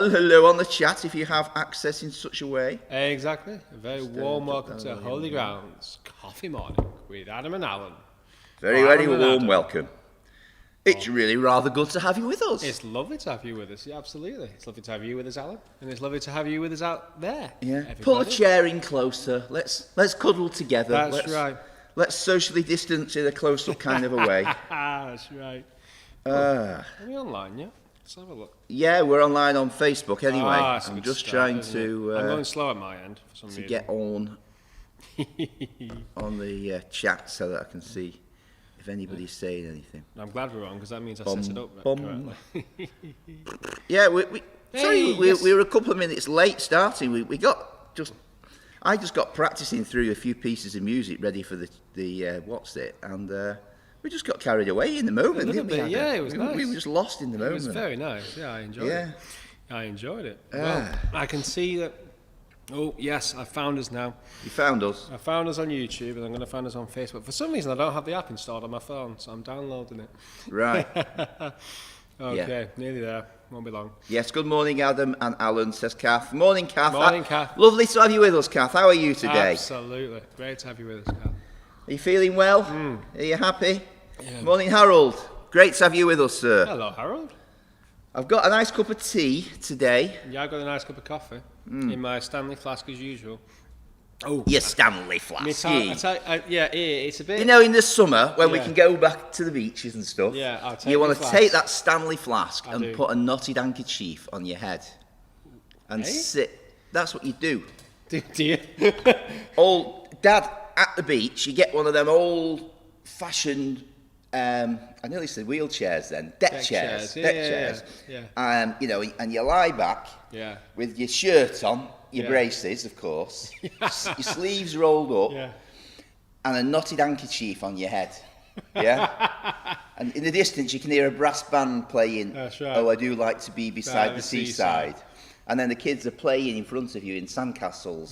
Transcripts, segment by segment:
Hello on the chat if you have access in such a way. Exactly. A very warm welcome to Holy Grounds Coffee Morning with Adam and Alan. Very warm welcome. It's really rather good to have you with us. It's lovely to have you with us, yeah, absolutely. It's lovely to have you with us, Alan. And it's lovely to have you with us out there. Yeah. Everybody. Pull a chair in closer. Let's cuddle together. That's right. Let's socially distance in a close-up kind of a way. That's right. Are we online, yeah? Let's have a look. Yeah, we're online on Facebook anyway. I'm just trying to... I'm going slow at my end for some reason. To get on the chat so that I can see if anybody's saying anything. I'm glad we're on because that means I set it up correctly. Yeah, we were a couple of minutes late starting. I just got practicing through a few pieces of music ready for the what's it, and we just got carried away in the moment, didn't we? Yeah, it was nice. We were just lost in the moment. It was very nice. Yeah, I enjoyed it. I enjoyed it. Well, I can see that. Oh, yes, I found us now. You found us? I found us on YouTube, and I'm going to find us on Facebook. For some reason, I don't have the app installed on my phone, so I'm downloading it. Right. Okay, nearly there. Won't be long. Yes, good morning, Adam and Alan, says Kath. Morning, Kath. Morning, Kath. Lovely to have you with us, Kath. How are you today? Absolutely. Great to have you with us, Kath. Are you feeling well? Are you happy? Yeah. Morning, Harold. Great to have you with us, sir. Hello, Harold. I've got a nice cup of tea today. Yeah, I've got a nice cup of coffee in my Stanley flask as usual. Oh, your Stanley flask. It's a bit... You know, in the summer, when we can go back to the beaches and stuff, you want to take that Stanley flask and put a knotted handkerchief on your head and sit. That's what you do. Do you? Dad, at the beach, you get one of them old-fashioned... I nearly said wheelchairs then. Deck chairs. Yeah. And you lie back with your shirt on, your braces, of course, your sleeves rolled up, and a knotted handkerchief on your head. Yeah? And in the distance, you can hear a brass band playing, That's right. Oh, I Do Like to Be Beside the Seaside. And then the kids are playing in front of you in sandcastles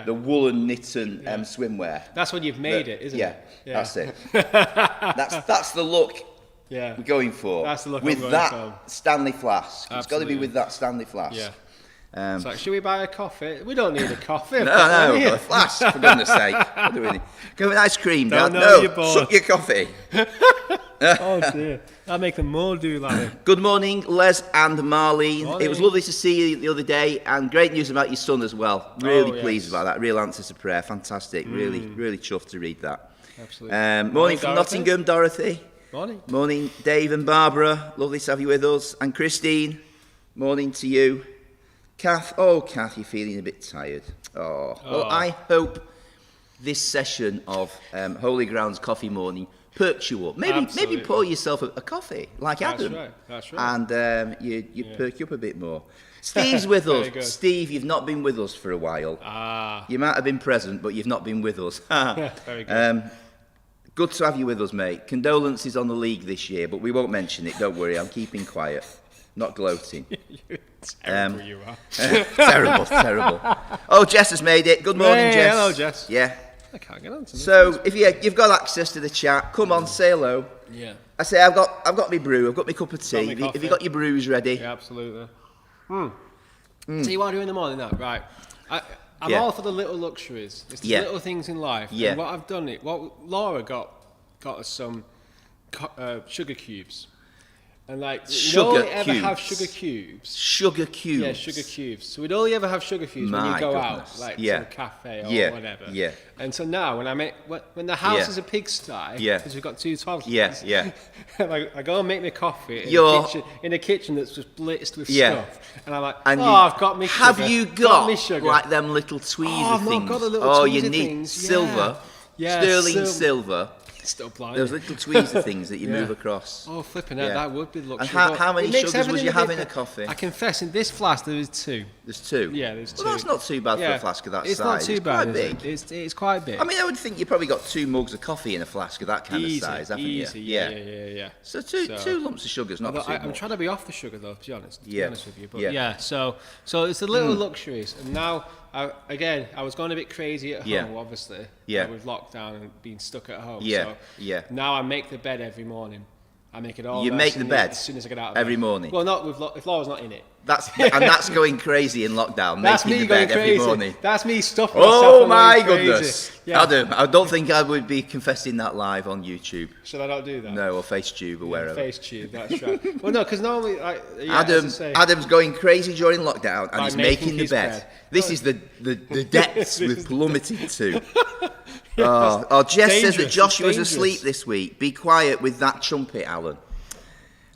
the woolen knitted swimwear. That's when you've made it, isn't it? Yeah, that's it. that's the look we're going for. That's the look with I'm going that for. Stanley flask. Absolutely. It's got to be with that Stanley flask. Yeah. So, should we buy a coffee? We don't need a coffee. No, we've got a flask, for goodness sake. What do we need? Go with ice cream, Dad. Suck your coffee. Oh dear, that'll make them more do like. Good morning, Les and Marlene. Morning. It was lovely to see you the other day, and great news about your son as well. Really pleased about that. Real answer to prayer. Fantastic. Really chuffed to read that. Absolutely. Morning from Dorothy. Nottingham, Dorothy. Morning. Morning, Dave and Barbara. Lovely to have you with us. And Christine, morning to you. Kath, you're feeling a bit tired. Well, I hope this session of Holy Grounds Coffee Morning perks you up. Maybe pour yourself a coffee like Adam. That's right. And you perk you up a bit more. Steve's with us. Good. Steve, you've not been with us for a while. You might have been present, but you've not been with us. Very good. Good to have you with us, mate. Condolences on the league this year, but we won't mention it. Don't worry, I'm keeping quiet. Not gloating. Terrible you are. Terrible. Oh, Jess has made it. Good morning, Jess. Hello, Jess. Yeah. I can't get on to this. So, if you've got access to the chat, come on, say hello. Yeah. I say I've got my brew. I've got my cup of tea. Have you got your brews ready? Yeah, absolutely. See what I do in the morning now, right? I'm all for the little luxuries. It's the little things in life. Yeah. And what I've done Laura got us some sugar cubes. And like, we'd only ever have sugar cubes. Sugar cubes? Yeah, sugar cubes. So we'd only ever have sugar cubes when you go out, like to a cafe or whatever. Yeah. And so now, when the house is a pigsty, because we've got two toddlers, I go and make me coffee in a kitchen that's just blitzed with stuff. And I'm like, I've got me sugar. Have you got like them little tweezer things? I've got the little tweezer you need things. silver, sterling silver. Still blind. Those little tweezer things that you move across. Oh, flipping out, that would be luxury. And how many sugars would you have in a coffee? I confess, in this flask there is 2. There's 2? Yeah, there's 2. Well, that's not too bad for a flask of that size. It's not too bad, quite big. It's quite big. I mean, I would think you probably got 2 mugs of coffee in a flask of that kind of size, haven't you? Yeah. So two lumps of sugar is not too much. I'm trying to be off the sugar, though, to be honest with you. But so it's the little luxuries. And now, I was going a bit crazy at home, obviously. With lockdown and being stuck at home. So now I make the bed every morning. I make it all. You make the bed as soon as I get out of every morning. Well, not if Laura's not in it. That's going crazy in lockdown. That's making me the bed going crazy. Every morning. That's me stuffing myself. Oh my goodness, Adam! I don't think I would be confessing that live on YouTube. Should I not do that? No, or FaceTube or wherever. FaceTube, that's right. Well, no, because normally, Adam's going crazy during lockdown, and he's making the bed. This is the depths we've plummeted to. Jess says that Joshua's asleep this week. Be quiet with that trumpet, Alan.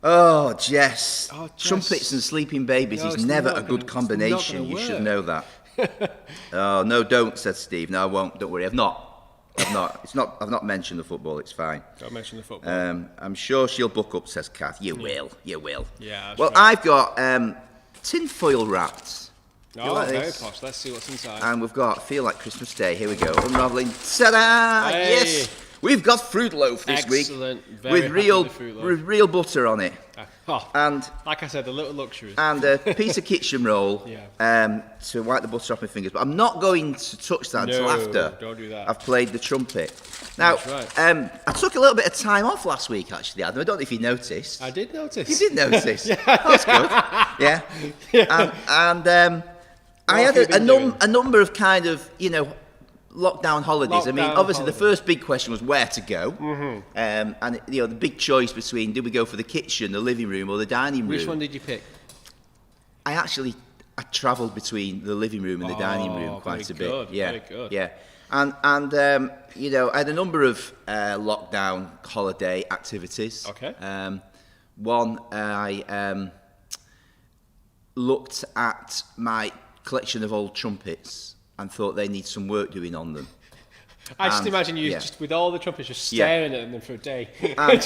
Oh, Jess. Trumpets and sleeping babies is never a good combination. You should know that. Oh, no, don't, said Steve. No, I won't. Don't worry. I've not. I've not mentioned the football. It's fine. Don't mention the football. I'm sure she'll book up, says Kath. You will. Yeah. Well, I've got tinfoil wraps. Like very posh. Let's see what's inside. And we've got Feel Like Christmas Day. Here we go. Unraveling. Ta-da! Hey. Yes! We've got fruit loaf this week with real butter on it. And like I said, the little luxuries. And a piece of kitchen roll to wipe the butter off my fingers. But I'm not going to touch that until after don't do that. I've played the trumpet. Now, I took a little bit of time off last week, actually, Adam. I don't know if you noticed. I did notice. You did notice? That's good. Yeah. And I had a number of kind of, lockdown holidays. Obviously, the first big question was where to go. Mm-hmm. And, the big choice between did we go for the kitchen, the living room, or the dining room? Which one did you pick? I travelled between the living room and the dining room quite a bit. Very good. Yeah. And I had a number of lockdown holiday activities. Okay. One, I looked at my collection of old trumpets and thought they need some work doing on them. I just imagine you just with all the trumpets just staring at them for a day. And I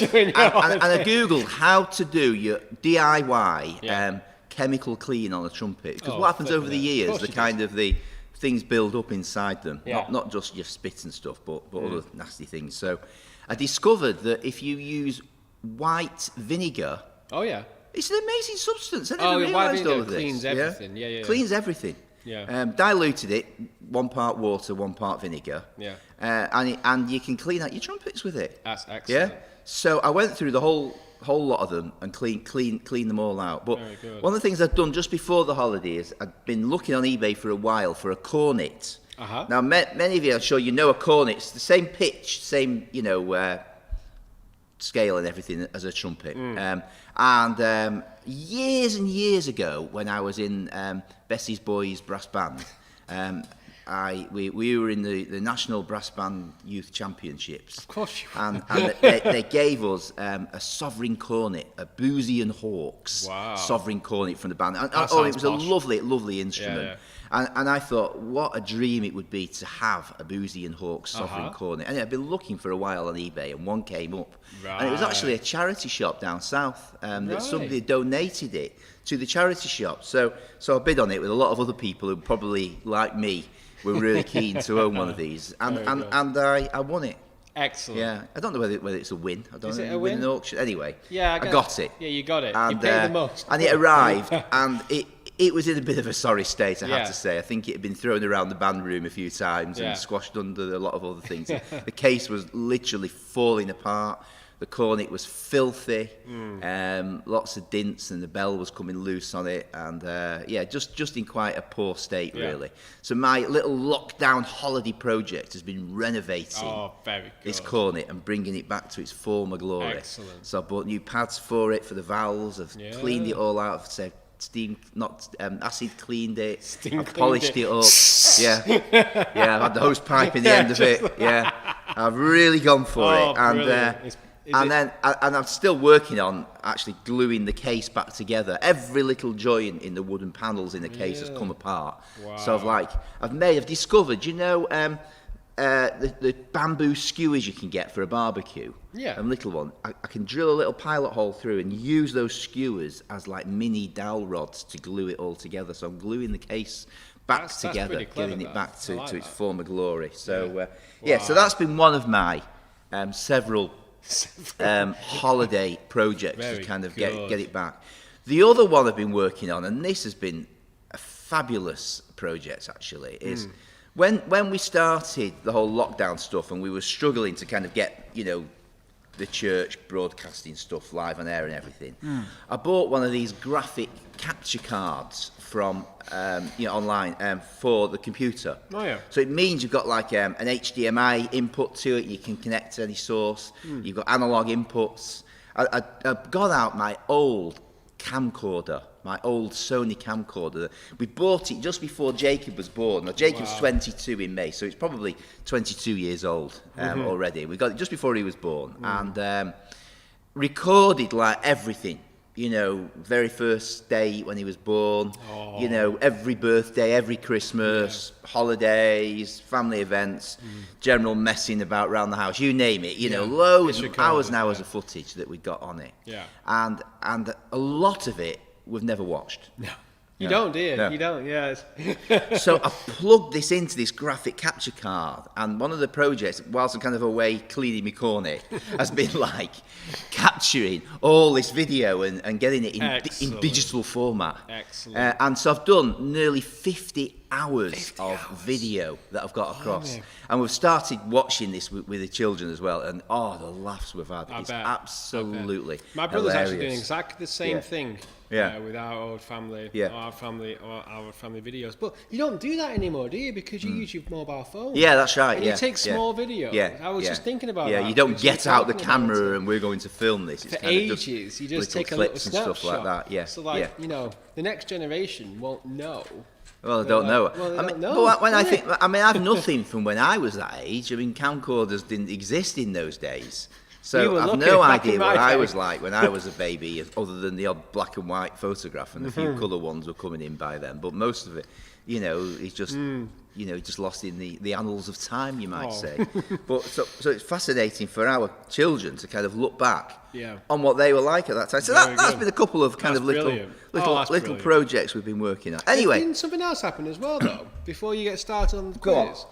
googled how to do your DIY chemical clean on a trumpet, because what happens over the years, the things build up inside them, not just your spit and stuff, but other nasty things. So I discovered that if you use white vinegar, it's an amazing substance. I never realised all of this. Cleans everything. Cleans everything. Yeah. Diluted it, 1 part water, 1 part vinegar. Yeah. And you can clean out your trumpets with it. That's excellent. Yeah. So I went through the whole lot of them and clean them all out. But one of the things I've done just before the holidays, I've been looking on eBay for a while for a cornet. Uh-huh. Now, many of you, I'm sure you know a cornet. It's the same pitch, same scale and everything as a trumpet. Years and years ago, when I was in Bessie's Boys brass band, we were in the National Brass Band Youth Championships. Of course you were. And they gave us a sovereign cornet, a Boozy and Hawks sovereign cornet from the band. It was a lovely instrument. Yeah. And I thought, what a dream it would be to have a Boozy and Hawks sovereign cornet. And I'd been looking for a while on eBay, and one came up. And it was actually a charity shop down south that somebody donated it to the charity shop. So I bid on it with a lot of other people who probably, like me, were really keen to own one of these. And I won it. Excellent. Yeah, I don't know whether it's a win. I don't know. Is it a win? An auction? Anyway, I got it. Yeah, you got it. And, you paid the most. And it arrived, and it was in a bit of a sorry state, I have to say. I think it had been thrown around the band room a few times and squashed under a lot of other things. The case was literally falling apart. The cornet was filthy, lots of dints, and the bell was coming loose on it, and just in quite a poor state, really. So my little lockdown holiday project has been renovating this cornet and bringing it back to its former glory. Excellent. So I bought new pads for it, for the valves. I've cleaned it all out. Acid cleaned it. I've polished it up. I've had the hose pipe in the end of it. Yeah, I've really gone for it, and I'm still working on actually gluing the case back together. Every little joint in the wooden panels in the case has come apart. Wow. So I've discovered, the bamboo skewers you can get for a barbecue. Yeah. A little one. I can drill a little pilot hole through and use those skewers as like mini dowel rods to glue it all together. So I'm gluing the case back together, getting it back to its former glory. So so that's been one of my several holiday projects to kind of get it back. The other one I've been working on, and this has been a fabulous project actually, is when we started the whole lockdown stuff and we were struggling to kind of get the church broadcasting stuff live on air and everything. I bought one of these graphic capture cards from online for the computer. Oh yeah. So it means you've got like an HDMI input to it. You can connect to any source. You've got analog inputs. I got out my old camcorder, my old Sony camcorder. We bought it just before Jacob was born. Now, Jacob's 22 in May, so it's probably 22 years old already. We got it just before he was born, and recorded like everything. Very first day when he was born, every birthday, every Christmas, holidays, family events, general messing about around the house, you name it, loads of hours and hours of footage that we got on it. Yeah. And a lot of it we've never watched. No. You don't, do you? No. You don't, yeah. So I plugged this into this graphic capture card, and one of the projects, whilst I'm kind of away cleaning my cornet, has been like capturing all this video and getting it in digital format. Excellent. And so I've done nearly 50 hours of video that I've got across. And we've started watching this with the children as well, and the laughs we've had. It's absolutely My brother's hilarious. actually doing exactly the same thing. Yeah. With our old family, our family videos. But you don't do that anymore, do you? Because you use your mobile phone. Yeah, that's right. And you take small videos. Yeah. I was just thinking about that. Yeah, you don't get out the camera and we're going to film this. It's for ages, you just take a little snapshot. And stuff like that. Yeah. So the next generation won't know. Well, I don't know. I have nothing from when I was that age. I mean, camcorders didn't exist in those days. So I've no idea what I was like when I was a baby, other than the odd black and white photograph, and a few colour ones were coming in by then. But most of it, is just, just lost in the annals of time, you might say. But so it's fascinating for our children to kind of look back on what they were like at that time. So that's been a couple of kind of little projects we've been working on. Anyway, didn't something else happen as well though? Before you get started on the quiz,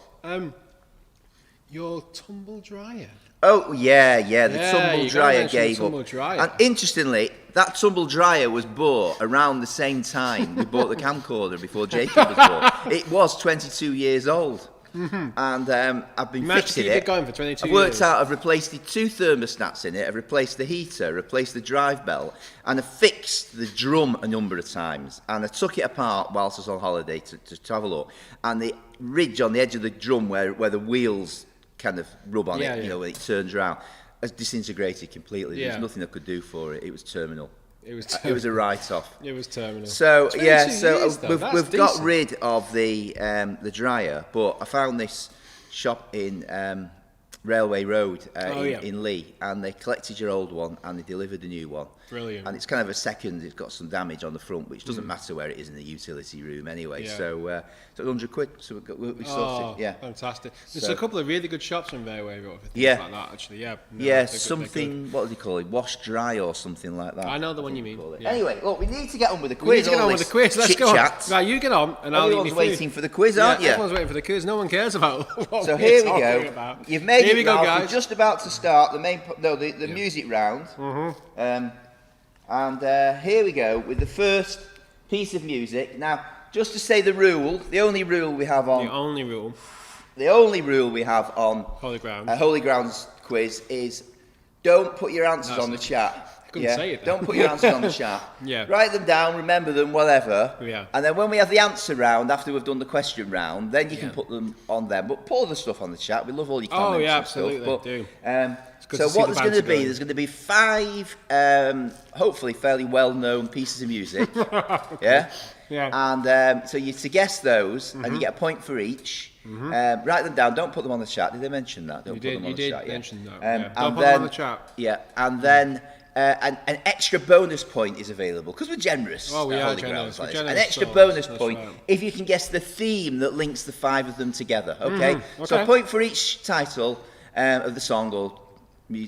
your tumble dryer. Oh, the tumble dryer gave up. And interestingly, that tumble dryer was bought around the same time we bought the camcorder before Jacob was born. It was 22 years old. And I've been fixing it. Going for 22 I've worked out, I've replaced the 2 thermostats in it, I've replaced the heater, replaced the drive bell, and I've fixed the drum a number of times. And I took it apart whilst I was on holiday to have a look. And the ridge on the edge of the drum where the wheels kind of rub on it, when it turns around, has disintegrated completely. There's nothing I could do for it. It was terminal. It was a write-off. It was terminal. So we've got rid of the dryer, but I found this shop in Railway Road in Lee, and they collected your old one and they delivered a new one. Brilliant. And it's kind of a second. It's got some damage on the front, which doesn't matter where it is in the utility room anyway. So it's £100. So we sorted. Yeah. Fantastic. There's a couple of really good shops in Railway Road for things like that. Actually, something. What do they call it? Wash dry or something like that. I know the one you mean. Yeah. Anyway, look, we need to get on with the quiz. We need to get on with the quiz. Let's go. Right, you get on, and I'll leave you waiting for the quiz, aren't you? Everyone's waiting for the quiz. No one cares about what so here we go. About. You've made here it, we go, Ralph. guys. We're just about to start the music round. And here we go with the first piece of music. Now, just to say the only rule we have on Holy Grounds. Holy Grounds quiz is don't put your answers on the chat. I couldn't say it then. Don't put your answers on the chat. Write them down, remember them, whatever. And then when we have the answer round, after we've done the question round, then you can put them on there. But put all the stuff on the chat. We love all your comments. Oh, yeah, and absolutely. Stuff. Do. So what there's going to be, there's going to be 5, hopefully fairly well-known pieces of music. Yeah. And so you to guess those, and you get a point for each. Write them down. Don't put them on the chat. Did they mention that? Don't put them on the chat. You did mention that. Don't put them on the chat. Yeah, and then an extra bonus point is available because we're generous. Oh, we are generous. An extra bonus point if you can guess the theme that links the 5 of them together. Okay. So a point for each title of the song or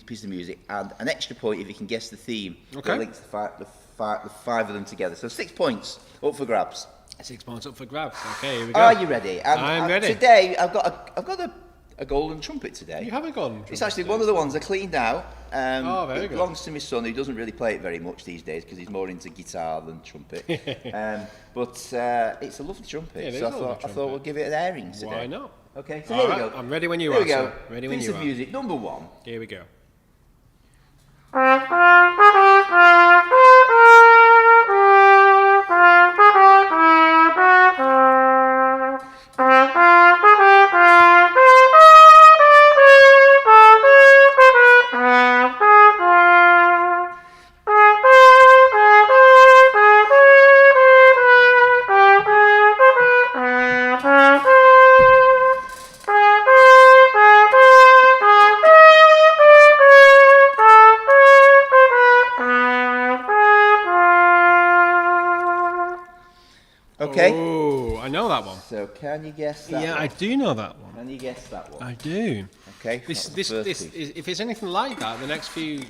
piece of music, and an extra point if you can guess the theme that links the 5 of them together. So 6 points up for grabs. 6 points up for grabs. Okay, here we go. Are you ready? I'm ready. Today I've got a golden trumpet today. You have a golden trumpet? It's actually one of the ones I cleaned out. Very it good. belongs to my son, who doesn't really play it very much these days because he's more into guitar than trumpet. But it's a lovely trumpet, so I thought we'll give it an airing today. Why not? Okay, so here we go. I'm ready when you are. Here we go. Ready when piece you of are. music number 1. Here we go. Okay. Oh, I know that one. So can you guess that? Yeah, one? I do know that one. Can you guess that one? I do. Okay. This is, if it's anything like that, the next few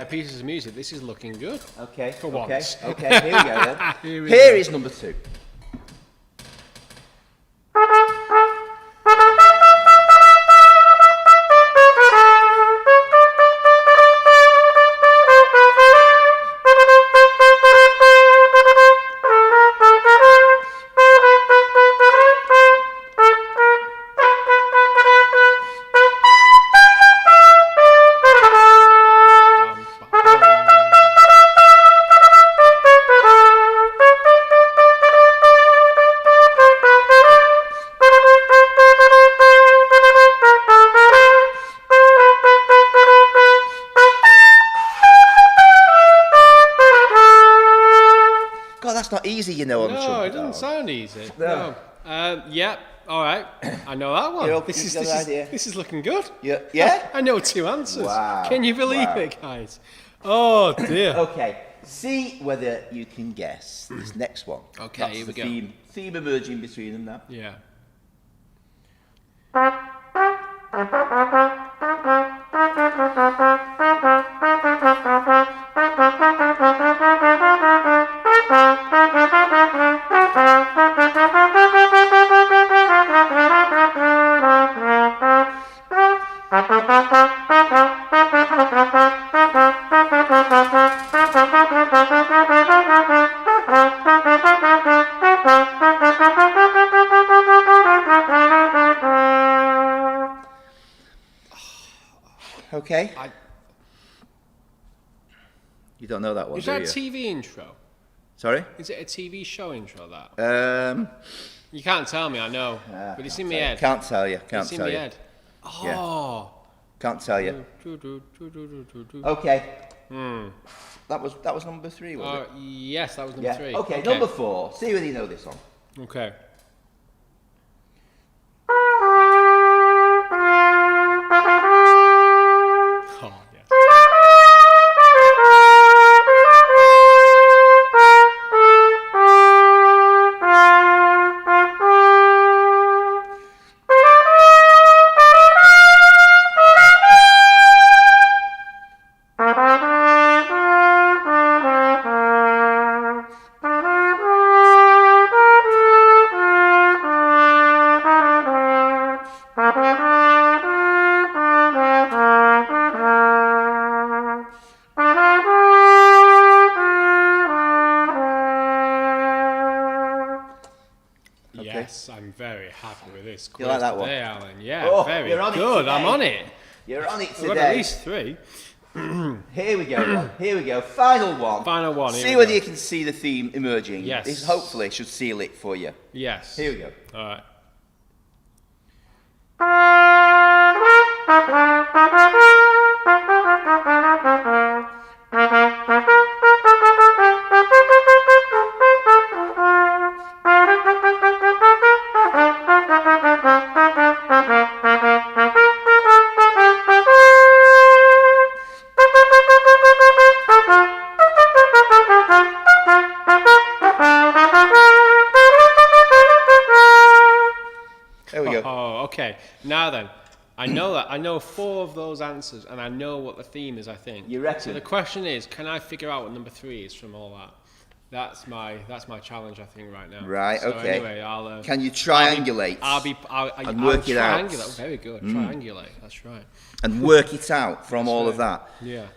pieces of music, this is looking good. Okay. For once. Okay. Here we go then. Here is number 2. Not easy, you know. No, it doesn't sound easy. No. Yeah. All right. I know that one. This is looking good. Yeah. I know 2 answers. Wow. Can you believe it, guys? Oh dear. Okay. See whether you can guess this next one. Okay. That's here we the go. Theme emerging between them now. Yeah. Okay. You don't know that one, Is that a TV intro? Sorry? Is it a TV show intro, that? You can't tell me, I know. But it's in my head. Can't tell you. It's in my head. Oh. Yeah. Can't tell you. Okay. That was number 3, was it? Yes, that was number 3. Okay, number 4. See whether you know this one. Okay. Yes, I'm very happy with this quiz like that today, one? Alan. Yeah, very good. I'm on it. You're on it today. I've got at least 3. Here we go. Here we go. Final one. Final one. See whether you can see the theme emerging. Yes. This hopefully should seal it for you. Yes. Here we go. All right. Okay, now then, I know 4 of those answers, and I know what the theme is, I think. You reckon? So the question is, can I figure out what number 3 is from all that? That's my challenge, I think, right now. Right, so okay. Anyway, can you triangulate? I'll work it out. Very good. Triangulate, that's right. And work it out from all of that. Yeah.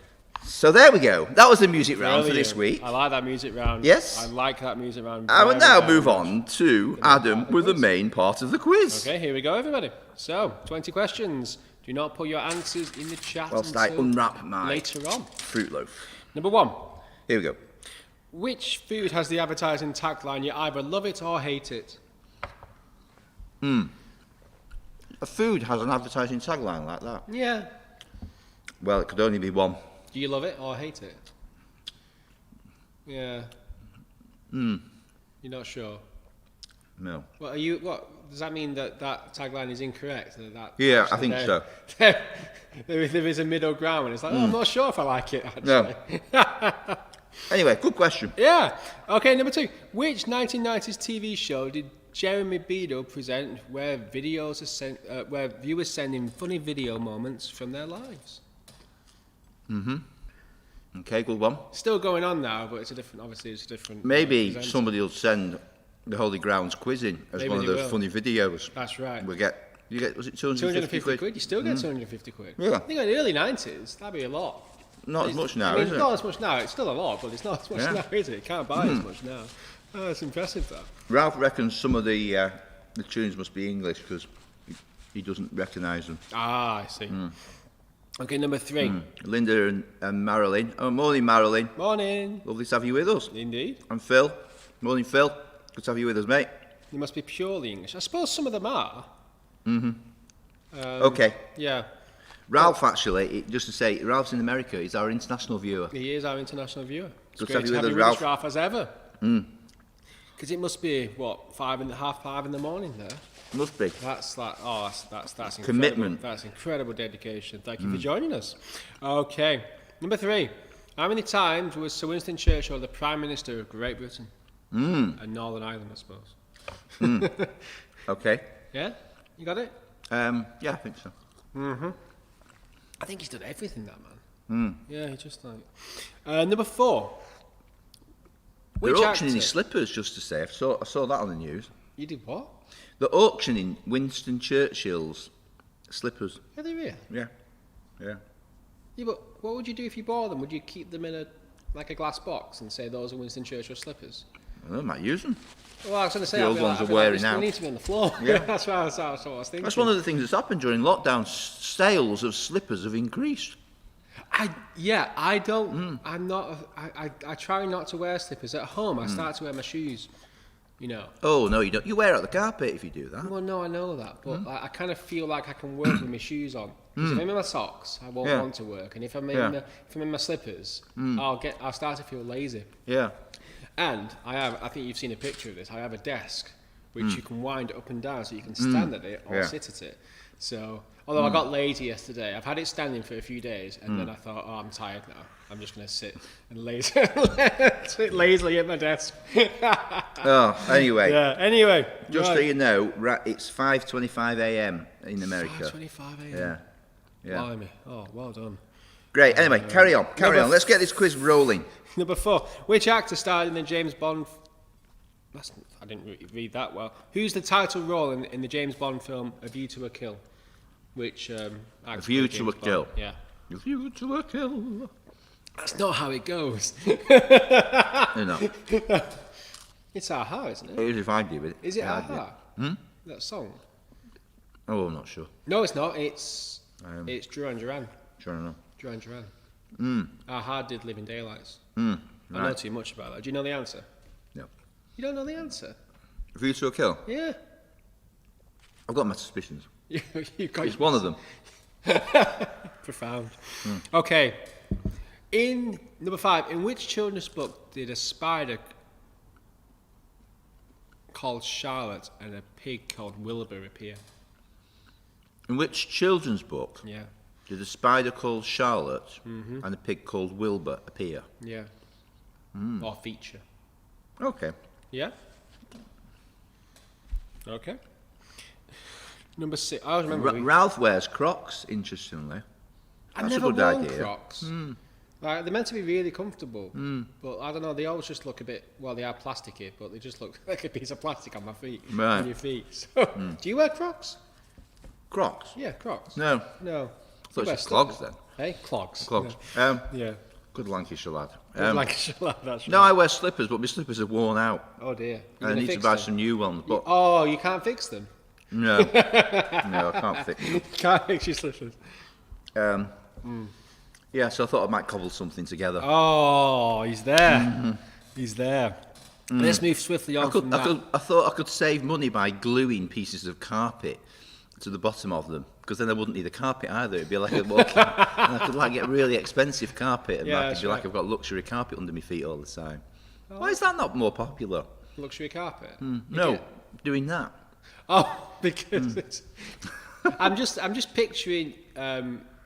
So there we go. That was the music round for this week. I like that music round. Yes. I like that music round. I will now move on to Adam with the main part of the quiz. Okay, here we go, everybody. So, 20 questions. Do not put your answers in the chat whilst I unwrap my later on. Fruit Loaf. Number 1. Here we go. Which food has the advertising tagline, you either love it or hate it? A food has an advertising tagline like that? Yeah. Well, it could only be one. Do you love it or hate it? Yeah. You're not sure? No. Well, what does that mean that tagline is incorrect? Yeah, I think so. There is a middle ground, and it's like, I'm not sure if I like it, actually. No. Anyway, good question. Yeah. Okay, number 2. Which 1990s TV show did Jeremy Beadle present where where viewers send in funny video moments from their lives? Okay, good one. Still going on now, but it's a different. Maybe somebody will send the Holy Grounds quiz in as one of those funny videos. That's right. You get, was it 250 quid? You still get 250 quid. Yeah. I think in the early 90s, that'd be a lot. Not as much now, is it? Not as much now. It's still a lot, but it's not as much now, is it? You can't buy as much now. Oh, that's impressive, that. Ralph reckons some of the tunes must be English because he doesn't recognise them. Ah, I see. Okay, number 3. Linda and Marilyn. Oh, morning, Marilyn. Morning. Lovely to have you with us. Indeed. And Phil. Morning, Phil. Good to have you with us, mate. They must be purely English. I suppose some of them are. Okay. Yeah. Ralph, actually, just to say, Ralph's in America. He's our international viewer. He is our international viewer. It's Good great to have you with us, us, Ralph, as ever. Because it must be, half 5 in the morning there. Must be. That's incredible. Commitment. That's incredible dedication. Thank you for joining us. Okay. Number 3. How many times was Sir Winston Churchill the Prime Minister of Great Britain? And Northern Ireland, I suppose. Okay. Yeah? You got it? Yeah, I think so. I think he's done everything, that man. Yeah, he just like... number 4. They're auctioning his slippers, just to say. I saw that on the news. You did what? They're auctioning Winston Churchill's slippers. Are they really? Yeah. Yeah, but what would you do if you bought them? Would you keep them in a glass box and say those are Winston Churchill slippers? I might use them. Well, I was going to say the old ones are wearing out. They need to be on the floor. Yeah. That's what I was thinking. That's one of the things that's happened during lockdown. Sales of slippers have increased. I don't. I'm not. I try not to wear slippers at home. I start to wear my shoes. You know. Oh no, you don't. You wear out the carpet if you do that. Well, no, I know that, but I kind of feel like I can work with my shoes on. Because if I'm in my socks, I won't want to work, and if I'm in my slippers, I'll start to feel lazy. Yeah. And I think you've seen a picture of this. I have a desk which you can wind up and down, so you can stand at it or sit at it. So, although I got lazy yesterday, I've had it standing for a few days, and then I thought, I'm tired now. I'm just going to sit and sit lazily at my desk. Anyway. Yeah. Anyway. Just so you know, it's 5:25 a.m. in America. 5:25 a.m. Yeah. Blimey. Oh, well done. Great. Anyway, carry on. Let's get this quiz rolling. Number 4. Which actor starred in the James Bond... I didn't read that well. Who's the title role in the James Bond film A View to a Kill? Which actor? A View to a Kill. Yeah. A View to a Kill. That's not how it goes. It's Aha, isn't it? It is if I do it. Is it Aha? That song? Oh, I'm not sure. No, it's not. It's Duran Duran. Duran Duran. Aha did Living Daylights. Right. I know too much about that. Do you know the answer? No. You don't know the answer? A View to a Kill? Yeah. I've got my suspicions. It's one of them. Profound. Okay. In number 5, in which children's book did a spider called Charlotte and a pig called Wilbur appear? In which children's book did a spider called Charlotte and a pig called Wilbur appear? Yeah. Or feature. Okay. Yeah? Okay. Number 6. I always remember... Ralph wears Crocs, interestingly. I've never worn Crocs. Like, they're meant to be really comfortable, but I don't know, they always just look a bit, they are plasticky, but they just look like a piece of plastic on my feet, on your feet. So, do you wear Crocs? Crocs? Yeah, Crocs. No. I thought it was clogs then. Hey, clogs. Yeah. Good Lancashire lad. Lancashire lad, that's right. No, I wear slippers, but my slippers are worn out. Oh dear. I need to buy some new ones. But you can't fix them? No. No, I can't fix them. You can't fix your slippers? Yeah, so I thought I might cobble something together. Oh, he's there. He's there. Let's move swiftly on from that. I thought I could save money by gluing pieces of carpet to the bottom of them, because then I wouldn't need a carpet either. It'd be like a walking, and I could get really expensive carpet, and it'd be like I've got luxury carpet under my feet all the time. Why is that not more popular? Luxury carpet? No, doing that. Oh, because it's... I'm just picturing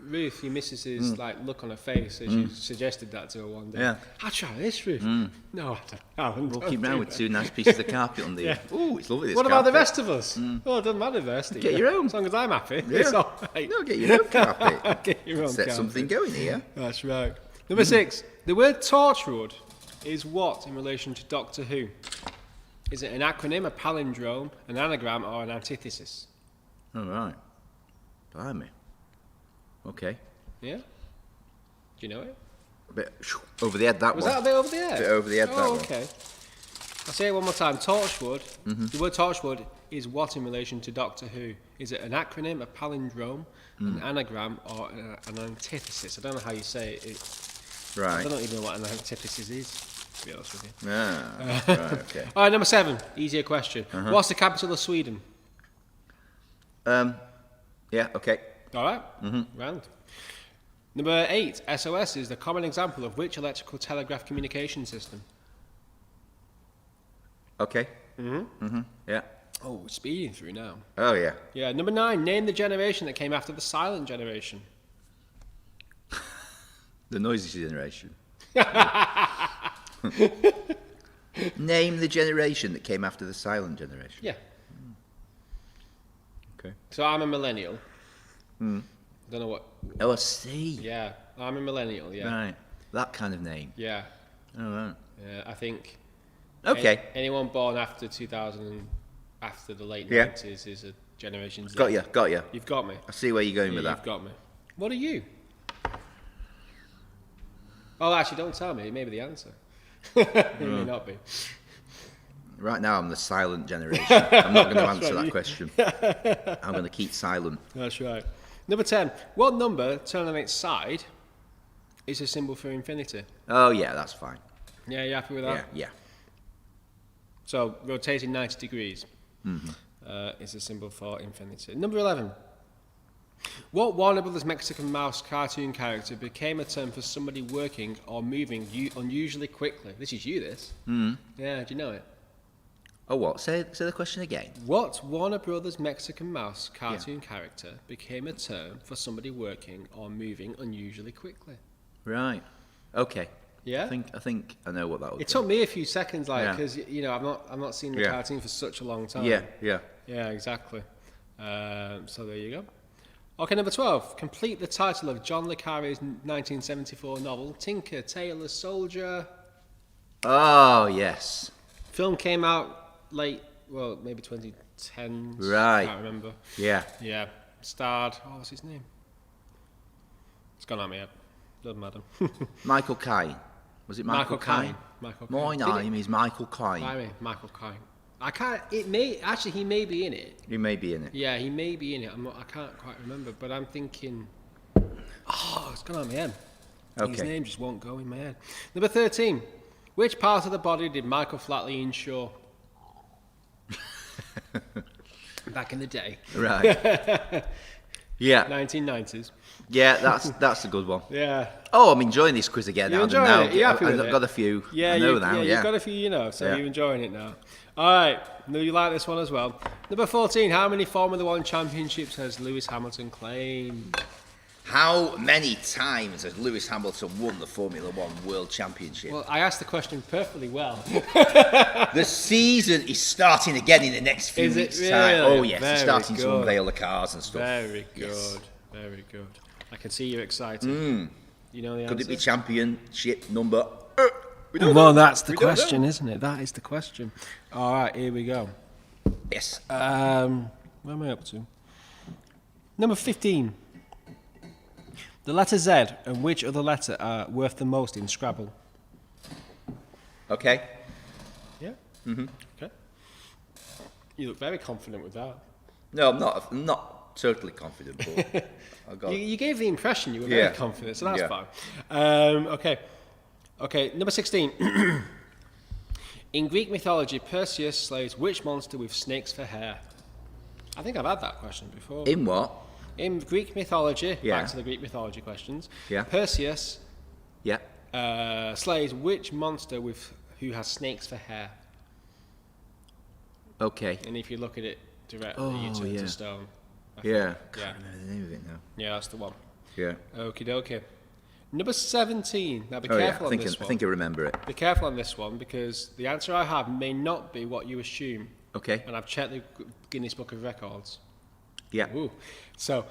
Ruth, your missus's like look on her face as you suggested that to her one day. Yeah. I'll try this, Ruth. No, I don't. Walking around with 2 nice pieces of carpet under you. Oh, it's lovely. This What carpet. about the rest of us? Well, it doesn't matter the rest. Get your own. As long as I'm happy, Yeah. it's all right. No, get your own carpet. Get your own Set carpet. something going here. That's right. Number 6. The word Torchwood is what in relation to Doctor Who? Is it an acronym, a palindrome, an anagram, or an antithesis? All right. Blimey. Okay. Yeah? Do you know it? A bit over the head, that Was one. that a bit over the head? A bit over the head, that Oh, one. okay. I'll say it one more time. Torchwood. The word Torchwood is what in relation to Doctor Who? Is it an acronym, a palindrome, an anagram, or an antithesis? I don't know how you say it. Right. I don't even know what an antithesis is, to be honest with you. Ah, right, okay. All right, number 7. Easier question. What's the capital of Sweden? Yeah, okay. All right. Round. Number 8. SOS is the common example of which electrical telegraph communication system? Okay. Yeah. Oh, we're speeding through now. Oh, yeah. Yeah. Number 9. Name the generation that came after the silent generation. The noisy generation. Name the generation that came after the silent generation. Yeah. Okay. So I'm a millennial. Don't know what. Oh, I see. Yeah, I'm a millennial. Yeah. Right. That kind of name. Yeah. Oh, right. Yeah. I think. Okay. Anyone born after 2000, after the late Yeah. 90s, is a Generation Z. Got you. You've got me. I see where you're going with You've that. got me. What are you? Oh, actually, don't tell me. It may be the answer. It may not be. Right now, I'm the silent generation. I'm not going to answer that question. I'm going to keep silent. That's right. Number 10. What number, turned on its side, is a symbol for infinity? Oh, yeah, that's fine. Yeah, you happy with that? Yeah. So, rotating 90 degrees is a symbol for infinity. Number 11. What Warner Brothers Mexican Mouse cartoon character became a term for somebody working or moving unusually quickly? This is you, this. Yeah, do you know it? Oh, what? Say the question again. What Warner Brothers Mexican Mouse cartoon character became a term for somebody working or moving unusually quickly? Right. Okay. Yeah. I think I know what that would be. It took me a few seconds, because I've not seen the cartoon for such a long time. Yeah. Yeah, exactly. So there you go. Okay, number 12. Complete the title of John le Carré's 1974 novel, Tinker, Tailor, Soldier. Oh, yes. Film came out late, well, maybe 2010. Right. I can't remember. Yeah. Yeah. Starred, what's his name? It's gone out of my head. Doesn't matter. Michael Caine. Was it Michael Caine? Michael My name is Michael Caine. Michael Caine. I can't. It may actually. He may be in it. He may be in it. Yeah, he may be in it. I can't quite remember, but I'm thinking. Oh, it's gone out of my head. Okay. His name just won't go in my head. Number 13. Which part of the body did Michael Flatley insure? Back in the day. Right. Yeah. 1990s. Yeah, that's a good one. Yeah. Oh, I'm enjoying this quiz again. You're enjoying it? You happy with I've it? got a few. Yeah, I know now. you've got a few, so Yeah. you're enjoying it now. All right. No, you like this one as well. Number 14. How many Formula One championships has Lewis Hamilton claimed? How many times has Lewis Hamilton won the Formula One World Championship? Well, I asked the question perfectly well. The season is starting again in the next few weeks' really? time. Oh, yes. Very They're starting good. to unveil the cars and stuff. Very good. Yes. Very good. I can see you're excited. You know the answer? Could it be championship number? Well, that's the question, isn't it? That is the question. All right, here we go. Yes. Where am I up to? Number 15. The letter Z and which other letter are worth the most in Scrabble? Okay. Yeah? Okay. You look very confident with that. No, I'm not totally confident, but I got You gave the impression you were very confident, so that's fine. Okay, number 16. In Greek mythology, Perseus slays which monster with snakes for hair? I think I've had that question before. In what? In Greek mythology, back to the Greek mythology questions, Perseus slays which monster who has snakes for hair? Okay. And if you look at it directly, you turn to stone. Can't remember the name of it now. Yeah, that's the one. Yeah. Okie dokie. Number 17. Now be careful on this one. I think I remember it. Be careful on this one because the answer I have may not be what you assume. Okay. And I've checked the Guinness Book of Records. Yeah. Ooh. So,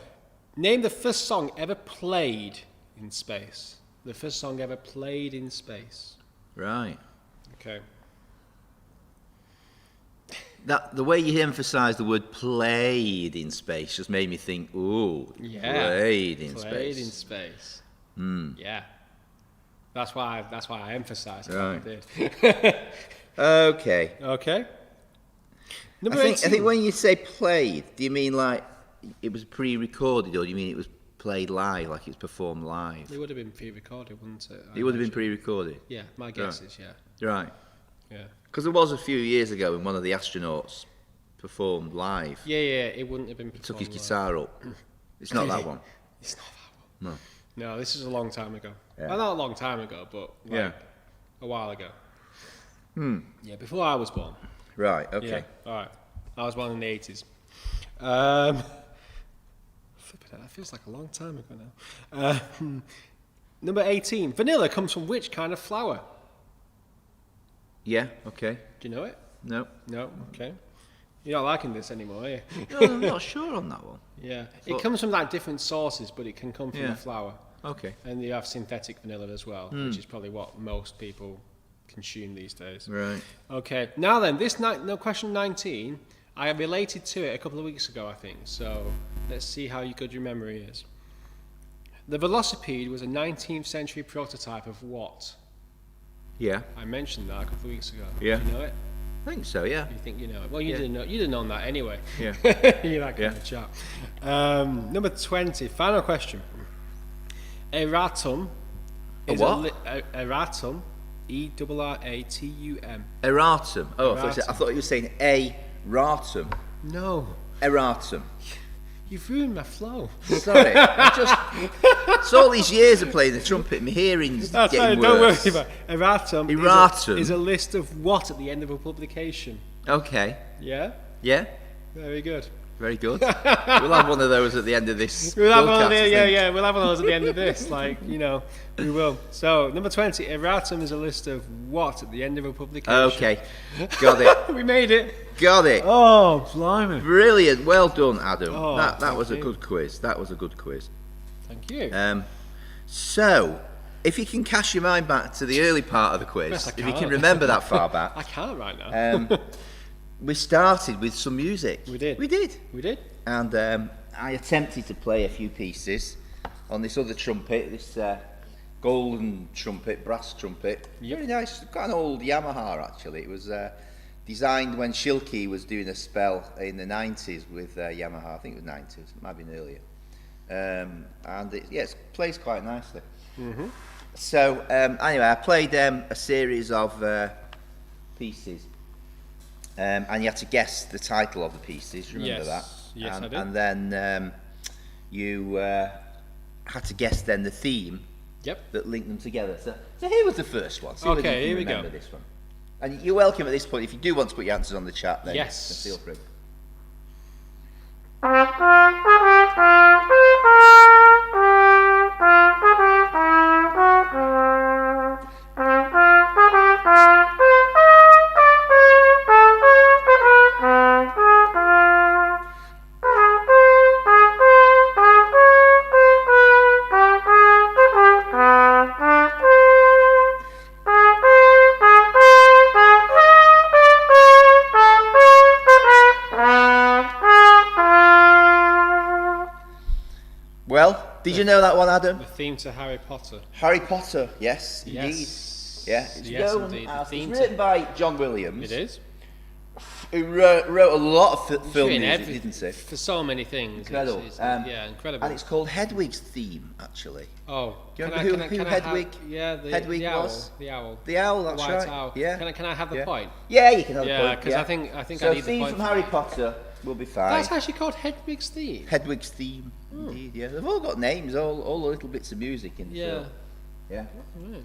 name the first song ever played in space. The first song ever played in space. Right. Okay. The way you emphasise the word "played in space" just made me think, ooh, played in space. Played in space. Yeah. That's why I emphasised right. what I did. Okay. Okay. Number I think when you say played, do you mean like it was pre-recorded, or do you mean it was played live, like it's performed live? It would have been pre-recorded, wouldn't it? It would have been pre-recorded? Yeah, my guess is, yeah. Right. Yeah. Because there was a few years ago when one of the astronauts performed live. Yeah, it wouldn't have been performed Took his guitar up. It's not that one. It's not that one. No, this is a long time ago. Yeah. Well, not a long time ago, but a while ago. Yeah, before I was born. Right, okay. Yeah, all right. I was born in the 80s. That feels like a long time ago now. Number 18. Vanilla comes from which kind of flower? Yeah, okay. Do you know it? No. No, okay. You're not liking this anymore, are you? No, I'm not sure on that one. Yeah. It comes from like different sources, but it can come from a flower. Okay. And you have synthetic vanilla as well, which is probably what most people consume these days. Right. Okay. Now then, question 19, I related to it a couple of weeks ago, I think. So let's see how good your memory is. The velocipede was a 19th century prototype of what? Yeah. I mentioned that a couple of weeks ago. Yeah. Do you know it? I think so, yeah. You think you know it? Well, you didn't know. You didn't know that anyway. Yeah. You're that kind of chap. Number 20. Final question. Erratum. Is what? Erratum. E-R-R-A-T-U-M. Erratum. Oh, Erratum. I thought you were saying a-ratum. No. Erratum. You've ruined my flow. Sorry. It's all these years of playing the trumpet, my hearing's getting worse. Don't worry about it. Erratum is a list of what at the end of a publication. Okay. Yeah? Yeah? Very good. Very good. We'll have one of those at the end of this. We'll have one of those, we'll have one of those at the end of this. We will. So, number 20, erratum is a list of what at the end of a publication. Okay. Got it. We made it. Got it. Oh, blimey. Brilliant. Well done, Adam. Oh, that was a good quiz. That was a good quiz. Thank you. So, if you can cast your mind back to the early part of the quiz, if you can remember that far back. I can't right now. We started with some music. We did. We did. And I attempted to play a few pieces on this other trumpet, this golden trumpet, brass trumpet. Yep. Very nice. Quite an old Yamaha, actually. It was designed when Shilke was doing a spell in the 90s with Yamaha. I think it was 90s. It might have been earlier. And it plays quite nicely. Mm-hmm. So, anyway, I played a series of pieces. And you had to guess the title of the pieces. Remember that? Yes, I do. And then you had to guess then the theme that linked them together. So here was the first one. See whether you can remember this one. And you're welcome at this point. If you do want to put your answers on the chat, then feel free. Did you know that one, Adam? The theme to Harry Potter. Harry Potter, yes, indeed. Yeah, indeed. It's written by John Williams. It is. Who wrote a lot of film music, didn't he? For so many things. Incredible. Incredible. And it's called Hedwig's Theme, actually. Oh, do you remember who Hedwig? Hedwig was? The owl. The owl, that's the right. Owl. Yeah. Can I have the point? Yeah, you can have the point. Yeah, because I think I need the point. So theme from Harry Potter will be fine. That's actually called Hedwig's Theme. Hedwig's Theme, indeed. Yeah, they've all got names, all the little bits of music in the film. Yeah. Right.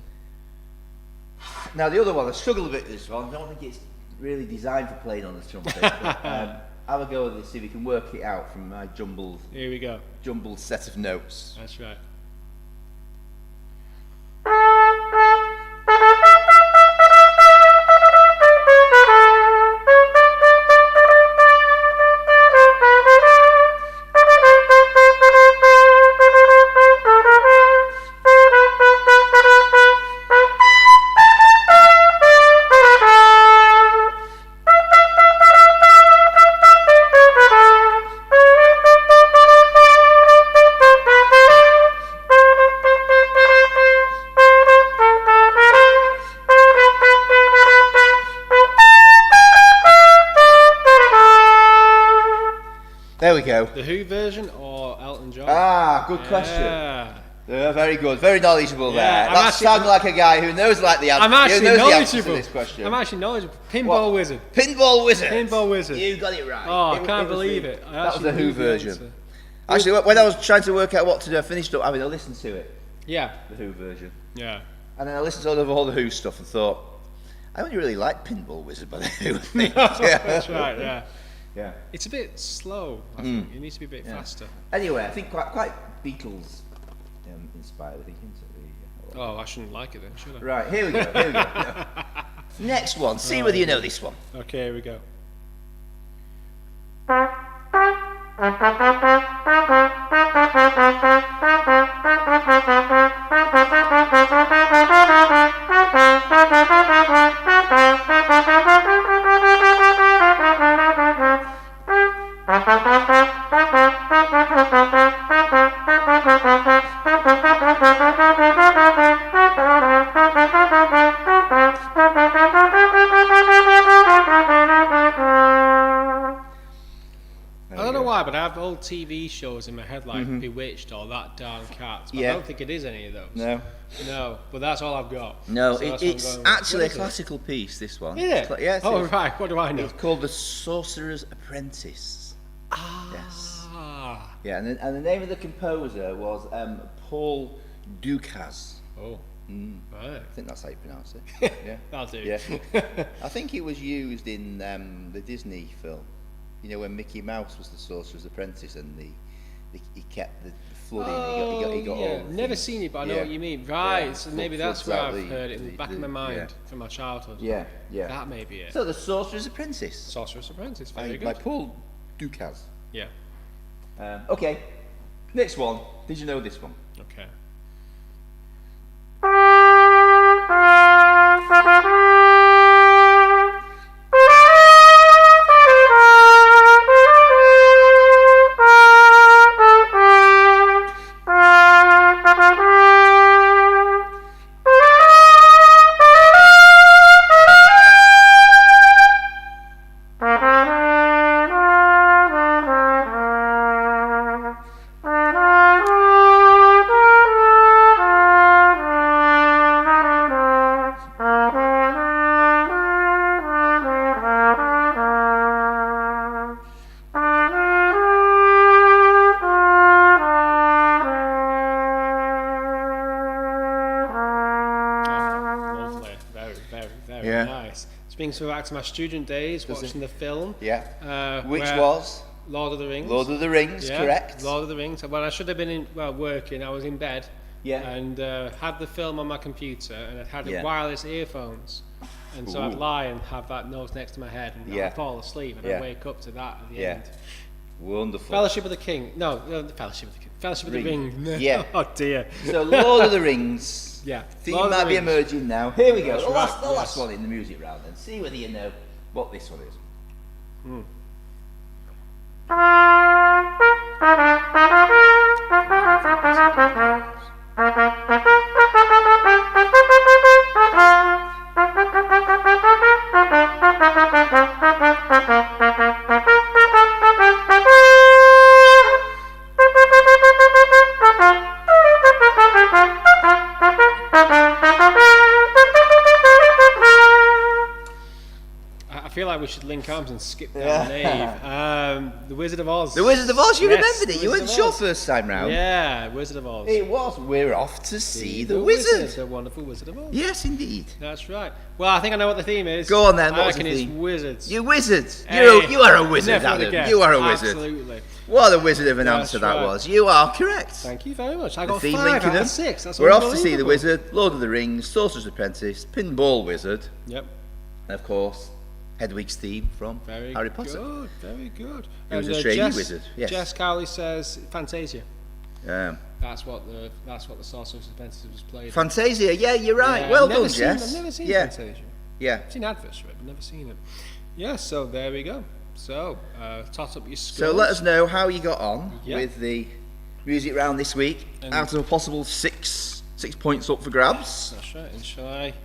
Now the other one, I struggle a bit with this one. I don't think it's really designed for playing on the trumpet. But, have a go with this, see if we can work it out from my jumbled Here we go. Jumbled set of notes. That's right. There we go. The Who version or Elton John? Good question. Yeah, very good. Very knowledgeable there. That sounds like a guy who knows the answer. I'm actually knowledgeable. To this question. I'm actually knowledgeable. Pinball Wizard. Pinball Wizard. Pinball Wizard. You got it right. Oh, I can't believe it. That was the Who version. Actually, when I was trying to work out what to do, I finished up having a listen to it. Yeah. The Who version. Yeah. And then I listened to all the Who stuff and thought, I only really like Pinball Wizard by the Who. That's right, yeah. Yeah. It's a bit slow, I think. It needs to be a bit faster. Anyway, I think quite Beatles inspired, I think, isn't it? Oh, I shouldn't like it then, should I? Right, here we go. Next one. See whether you know this one. Okay, here we go. Old TV shows in my head like Bewitched or That Darn Cat. I don't think it is any of those. No, but that's all I've got. No, so it's actually a classical piece, this one. Is it? Yes. Oh, right, what do I know? It's called The Sorcerer's Apprentice. Yes. Yeah, and the name of the composer was Paul Dukas. Oh. Right. I think that's how you pronounce it. Yeah. That'll do. Yeah. I think it was used in the Disney film. You know, when Mickey Mouse was the Sorcerer's Apprentice and he kept the flooding. He got all never seen it, but I know what you mean. Right, so maybe that's where I've heard it in the back of my mind from my childhood. Yeah. That may be it. So, The Sorcerer's Apprentice. Sorcerer's Apprentice, very good. By Paul Dukas. Yeah. Okay, next one. Did you know this one? Okay. Brings me back to my student days, watching the film. Yeah. Which was? Lord of the Rings. Lord of the Rings, correct. Lord of the Rings. Well, I should have been working. I was in bed. Yeah. And had the film on my computer, and I had wireless earphones. And so I'd lie and have that nose next to my head, and I'd fall asleep, and I'd wake up to that at the end. Wonderful. Fellowship of the King. No, Fellowship of the King. Fellowship of the Ring. Yeah. Oh dear. So Lord of the Rings. Yeah. Theme might be emerging now. Here we go. The last one in the music round then. See whether you know what this one is. I feel like we should link arms and skip down the nave. The Wizard of Oz. The Wizard of Oz, you remembered it. You weren't sure first time round. Yeah, Wizard of Oz. It was. We're off to see the Wizard. The wonderful Wizard of Oz. Yes, indeed. That's right. Well, I think I know what the theme is. Go on then. I reckon it's wizards. You wizards. You are a wizard, Adam. You are a wizard. Absolutely. What a wizard of an answer that was. You are correct. Thank you very much. I got 5 out of 6. That's We're off to see the Wizard, Lord of the Rings, Sorcerer's Apprentice, Pinball Wizard. Yep. And of course, Hedwig's theme from Harry Potter. Good, very good. He was a strange wizard. Yes. Jess Cowley says Fantasia. That's what the Sorcerer's Apprentice was played. Fantasia, yeah, you're right. Well done, Jess. I've never seen Fantasia. Yeah. I've seen adverts for it, but never seen it. Yeah, so there we go. So, tot up your scores. So let us know how you got on with the music round this week. Out of a possible 6 points up for grabs. That's right. And shall I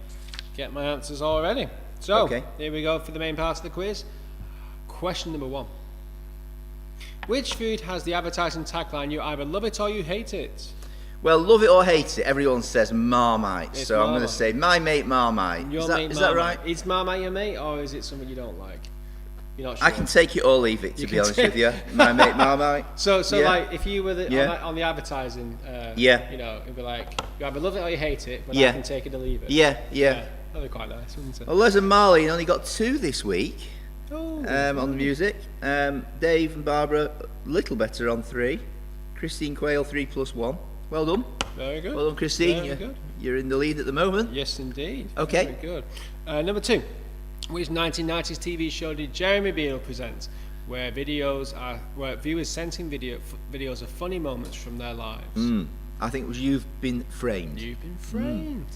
get my answers all ready? So, here we go for the main part of the quiz. Question number 1. Which food has the advertising tagline, you either love it or you hate it? Well, love it or hate it, everyone says Marmite. So Marmite. I'm going to say my mate Marmite. Is that right? Is Marmite your mate, or is it something you don't like? You're not sure? I can take it or leave it, to be honest with you. My mate Marmite. So like, if you were on the advertising, you know, it'd be like, you either love it or you hate it, but I can take it or leave it. Yeah. That'd be quite nice, wouldn't it? Well, Les and Marlene only got 2 this week on the music. Dave and Barbara, a little better on 3. Christine Quayle, 3+1. Well done. Very good. Well done, Christine. Very good. You're in the lead at the moment. Yes, indeed. Okay. Very good. Number 2. Which 1990s TV show did Jeremy Beadle present, where viewers sent in videos of funny moments from their lives? I think it was You've Been Framed. You've Been Framed.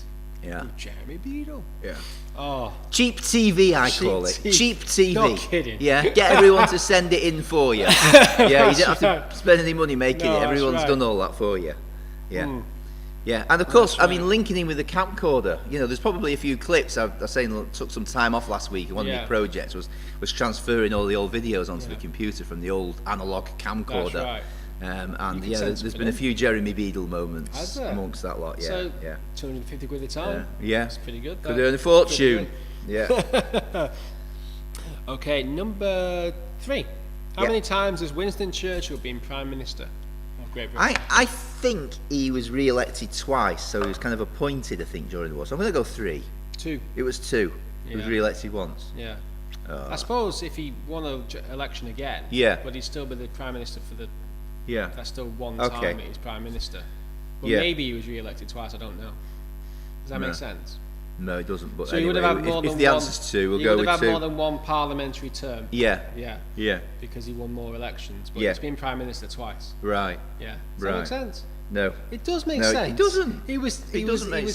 Yeah. With Jeremy Beadle. Yeah. Oh. Cheap TV, I call it. Cheap TV. Not kidding. Yeah. Get everyone to send it in for you. Yeah. You don't have to spend any money making it. Everyone's done all that for you. Yeah. Yeah, and of course, I mean, linking in with the camcorder. You know, there's probably a few clips. I was saying, took some time off last week, and one of my projects was transferring all the old videos onto the computer from the old analog camcorder. That's right. And there's been a few Jeremy Beadle moments amongst that lot. Yeah, so, 250 quid a time. Yeah, it's pretty good. Could earn a fortune. Yeah. Okay, number 3. How many times has Winston Churchill been Prime Minister of Great Britain? I think he was re-elected twice, so he was kind of appointed, I think, during the war. So I'm going to go 3. 2. It was 2. He was re-elected once. Yeah. I suppose if he won an election again, but he'd still be the Prime Minister for the... Yeah. That's still one time he's Prime Minister. But maybe he was re-elected twice, I don't know. Does that make sense? No, it doesn't. But so anyway, he would have had more than if the answer's 2, we'll go with 2. He would have had more than one parliamentary term. Yeah. Because he won more elections. But he's been Prime Minister twice. Right. Yeah. Does that make sense? No. It does make sense. It doesn't. He was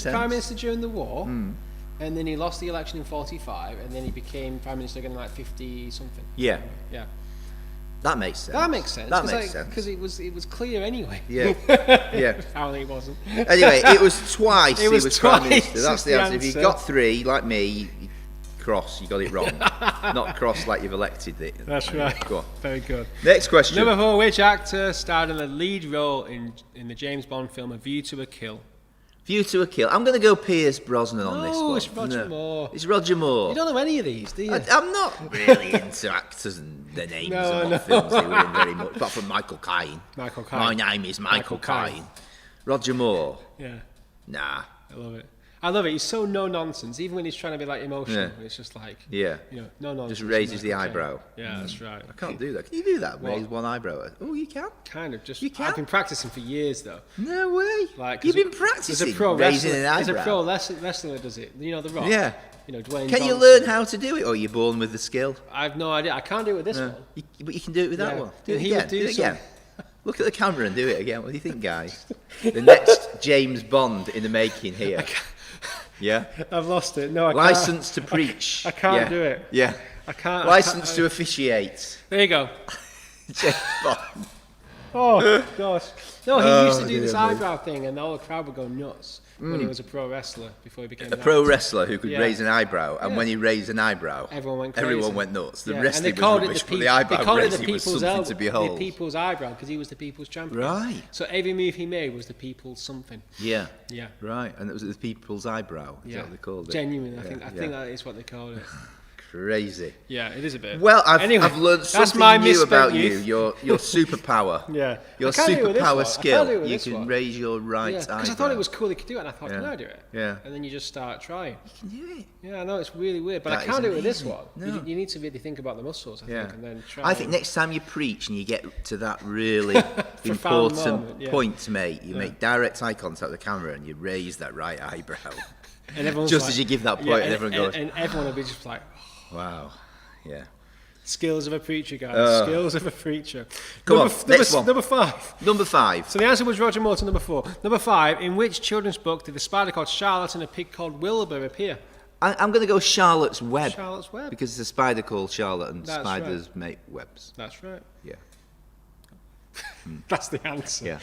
Prime Minister during the war, and then he lost the election in 45, and then he became Prime Minister again in like 50 something. Yeah. Yeah. That makes sense. That makes sense. That makes sense. Because it was clear anyway. Yeah. Apparently it wasn't. Anyway, it was twice he was Prime Minister. That's the answer. answer. If you got 3, like me, you cross, you got it wrong. Not cross like you've elected it. That's right. Go on. Very good. Next question. Number 4, which actor starred in the lead role in the James Bond film A View to a Kill? View to a Kill. I'm going to go Pierce Brosnan on this one. No, it's Roger Moore. It's Roger Moore. You don't know any of these, do you? I'm not really into actors and their names of what films they were in very much, apart from Michael Caine. My name is Michael Caine. Roger Moore. Yeah. Nah. I love it. I love it. He's so no nonsense, even when he's trying to be like emotional. It's just like, no nonsense. Just raises the eyebrow. Yeah, that's right. I can't do that. Can you do that? Raise one eyebrow. Oh, you can. Kind of. Just. You can. I've been practicing for years though. No way. Like you've been practicing. There's a pro raising wrestler. an eyebrow. There's a pro wrestler that does it. You know, The Rock. Yeah. You know, Dwayne. Can you learn how to do it, or are you born with the skill? I've no idea. I can't do it with this one. But you can do it with that one. Do it again. Do it again. Look at the camera and do it again. What do you think, guys? The next James Bond in the making here. Yeah, I've lost it. No, I can't. License to preach. I can't do it. Yeah, I can't. License to officiate. There you go. James Bond. Oh gosh. No, he used to do this eyebrow thing, and all the crowd would go nuts when he was a pro wrestler before he became a pro wrestler who could raise an eyebrow, and when he raised an eyebrow, everyone went nuts. The wrestling was rubbish, but the eyebrow raising was something to behold. The people's eyebrow, because he was the people's champion. Right. So every move he made was the people's something. Yeah. Right, and it was the people's eyebrow. Is that what they called it? Genuinely, I think that is what they called it. Crazy. Yeah, it is a bit. Well, I've learned something new about you. Your superpower. Your superpower skill. You can raise your right eyebrow. Because I thought it was cool. He could do it, and I thought, can I do it? Yeah. And then you just start trying. You can do it. Yeah, I know it's really weird, but I can't do it with this one. No. You need to really think about the muscles, I think, and then try. I think next time you preach and you get to that really important point to make, you make direct eye contact with the camera and you raise that right eyebrow. And everyone's just as you give that point, and everyone goes. And everyone will be just like. Wow, yeah. Skills of a preacher, guys. Skills of a preacher. Come on, next one. Number 5. Number 5. So the answer was Roger Moore to number 4. Number 5, in which children's book did the spider called Charlotte and a pig called Wilbur appear? I'm going to go Charlotte's Web. Charlotte's Web. Because it's a spider called Charlotte and spiders make webs. That's right. Yeah. That's the answer. Yeah.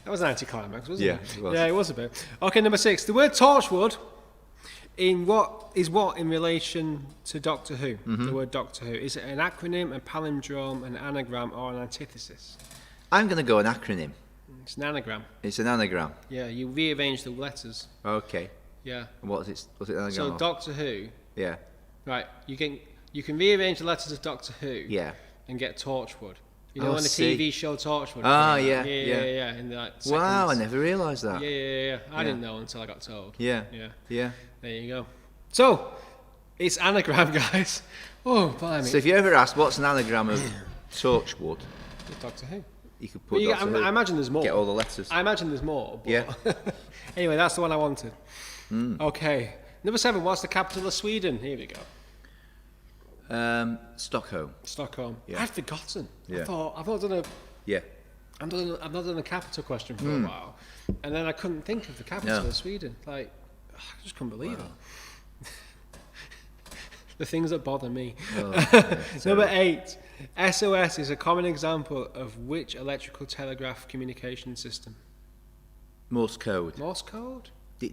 That was an anticlimax, wasn't it? It was. Yeah, it was a bit. Okay, number 6. The word torchwood In relation to Doctor Who? The word Doctor Who. Is it an acronym, a palindrome, an anagram, or an antithesis? I'm going to go an acronym. It's an anagram. It's an anagram. Yeah, you rearrange the letters. Okay. Yeah. And what's it an anagram So of? Doctor Who. Yeah. Right. You can rearrange the letters of Doctor Who. Yeah. And get Torchwood. You know, on the TV show Torchwood. Ah, yeah. In the, like, wow, I never realised that. Yeah. I didn't know until I got told. Yeah. There you go. So, it's anagram, guys. Oh, blimey. So if you ever ask what's an anagram of Torchwood, Doctor Who. You could put Doctor Who. I imagine there's more. Get all the letters. I imagine there's more. But yeah. Anyway, that's the one I wanted. Okay. Number 7, what's the capital of Sweden? Here we go. Stockholm. Yeah. I'd forgotten. Yeah. I've not done a. Yeah. I've not done a capital question for a while, and then I couldn't think of the capital of Sweden. Like, I just couldn't believe it. The things that bother me. Number 8, SOS is a common example of which electrical telegraph communication system? Morse code. Morse code? Do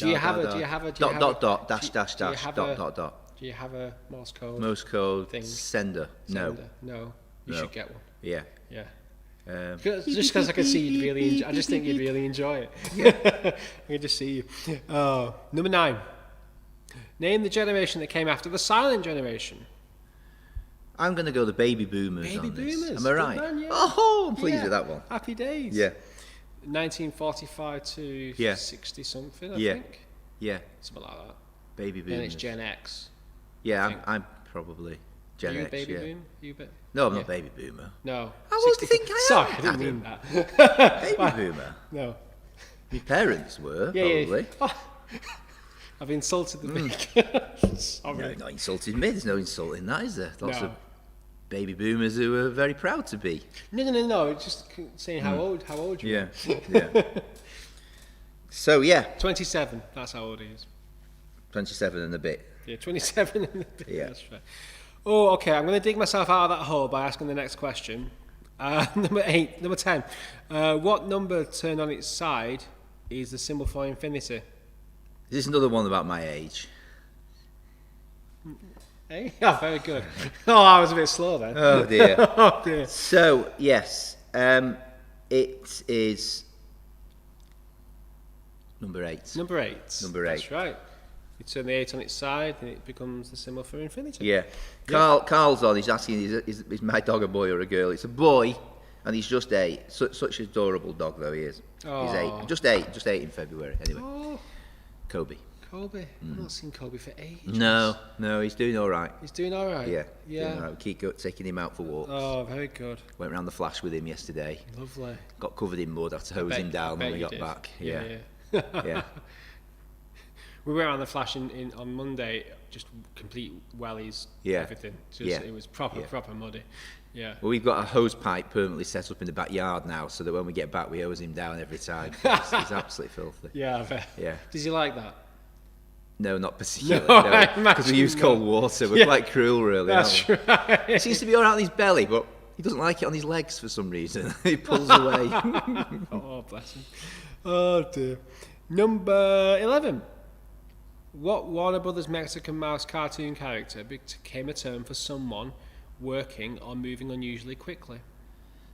you have a dot dash dash dash dot. Do you have a Morse code? Morse code thing? Sender. No. You should get one. Yeah. Just because I can see you'd really I just think you'd really enjoy it. Yeah. I can just see you. Number 9. Name the generation that came after the silent generation. I'm going to go the baby boomers. Baby boomers. Am I right? Man, yeah. Oh, I'm pleased with that one. Happy days. Yeah. 1945 to 60 something, I think. Yeah. Something like that. Baby boomers. Then it's Gen X. Yeah, I'm probably Gen X. Baby boom? You bet. No, I'm not baby boomer. No. How old do you think I am? Sorry, I didn't mean that. Baby boomer? No. My parents were, probably. Oh, I've insulted the big. Sorry. No, not insulted me. There's no insult in that, is there? Lots of baby boomers who are very proud to be. No. It's just saying how old you are. Yeah. So, 27. That's how old he is. 27 and a bit. Yeah, 27 and a bit. Yeah. That's right. Oh, okay. I'm going to dig myself out of that hole by asking the next question. Number 10. What number turned on its side is the symbol for infinity? This is another one about my age. Hey? Oh, very good. Oh, I was a bit slow then. Oh, dear. Oh, dear. So, yes. It is number 8. Number 8. That's right. You turn the 8 on its side and it becomes the symbol for infinity. Yeah. Carl's on, he's asking, is my dog a boy or a girl? It's a boy, and he's just 8. Such an adorable dog, though, he is. Oh. He's 8. Just 8 in February, anyway. Oh. Kobe. I've not seen Kobe for ages. No, he's doing all right. He's doing all right? Yeah. Doing all right. We keep taking him out for walks. Oh, very good. Went round the Flash with him yesterday. Lovely. Got covered in mud, had to hose him down when we got back. Yeah. We went around the Flash on Monday, just complete wellies, everything. It was proper muddy. Yeah. Well, we've got a hose pipe permanently set up in the backyard now, so that when we get back, we hose him down every time. He's absolutely filthy. Yeah, I bet. Yeah. Does he like that? No, not particularly. Because we use cold water. We're quite cruel, really. That's right. He seems to be all right on his belly, but he doesn't like it on his legs for some reason. He pulls away. Oh, bless him. Oh, dear. Number 11. What Warner Brothers Mexican mouse cartoon character became a term for someone working or moving unusually quickly?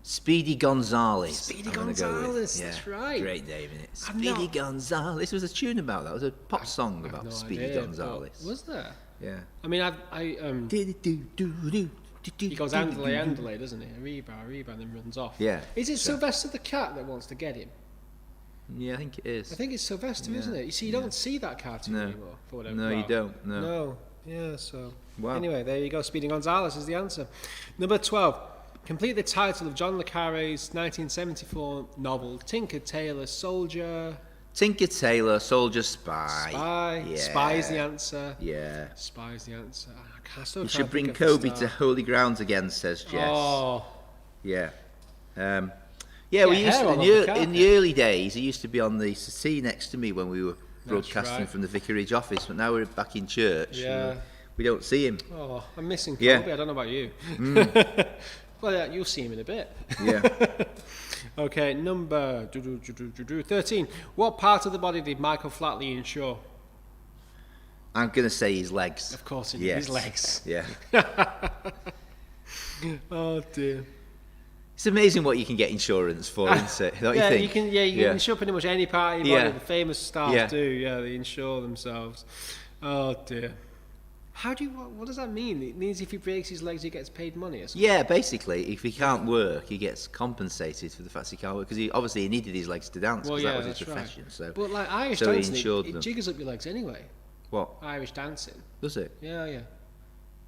Speedy Gonzales. Speedy Gonzales, that's right. Great name, isn't it? Speedy Gonzales. This was a tune about that. It was a pop song about Speedy Gonzales. Was there? Yeah. I mean, he goes andale, doesn't he? Arriba, and then runs off. Yeah. Is it Sylvester the cat that wants to get him? Yeah, I think it is. I think it's Sylvester, isn't it? You see, you don't see that cartoon anymore. For whatever. No, you don't. No. Yeah, so... Wow. Anyway, there you go. Speedy Gonzales is the answer. Number 12. Complete the title of John le Carré's 1974 novel, Tinker Tailor Soldier... Tinker Tailor Soldier Spy. Yeah. Spy is the answer. Yeah. Spy is the answer. You should bring Kobe to holy grounds again, says Jess. Oh. Yeah. We used to, in the early days, he used to be on the settee next to me when we were broadcasting from the vicarage office, but now we're back in church. Yeah. We don't see him. Oh, I'm missing Kobe. I don't know about you. Well, you'll see him in a bit. Yeah. Okay, number 13. What part of the body did Michael Flatley insure? I'm going to say his legs. Of course, his legs. Yeah. Oh dear. It's amazing what you can get insurance for, isn't it? Don't you think? You can insure pretty much any part of your body. The famous stars do. Yeah, they insure themselves. Oh dear. What does that mean? It means if he breaks his legs, he gets paid money or something? Yeah, basically, if he can't work, he gets compensated for the fact he can't work, because he needed his legs to dance, because that was his profession. Right. But like Irish dancing, it jiggers up your legs anyway. What? Irish dancing. Does it? Yeah.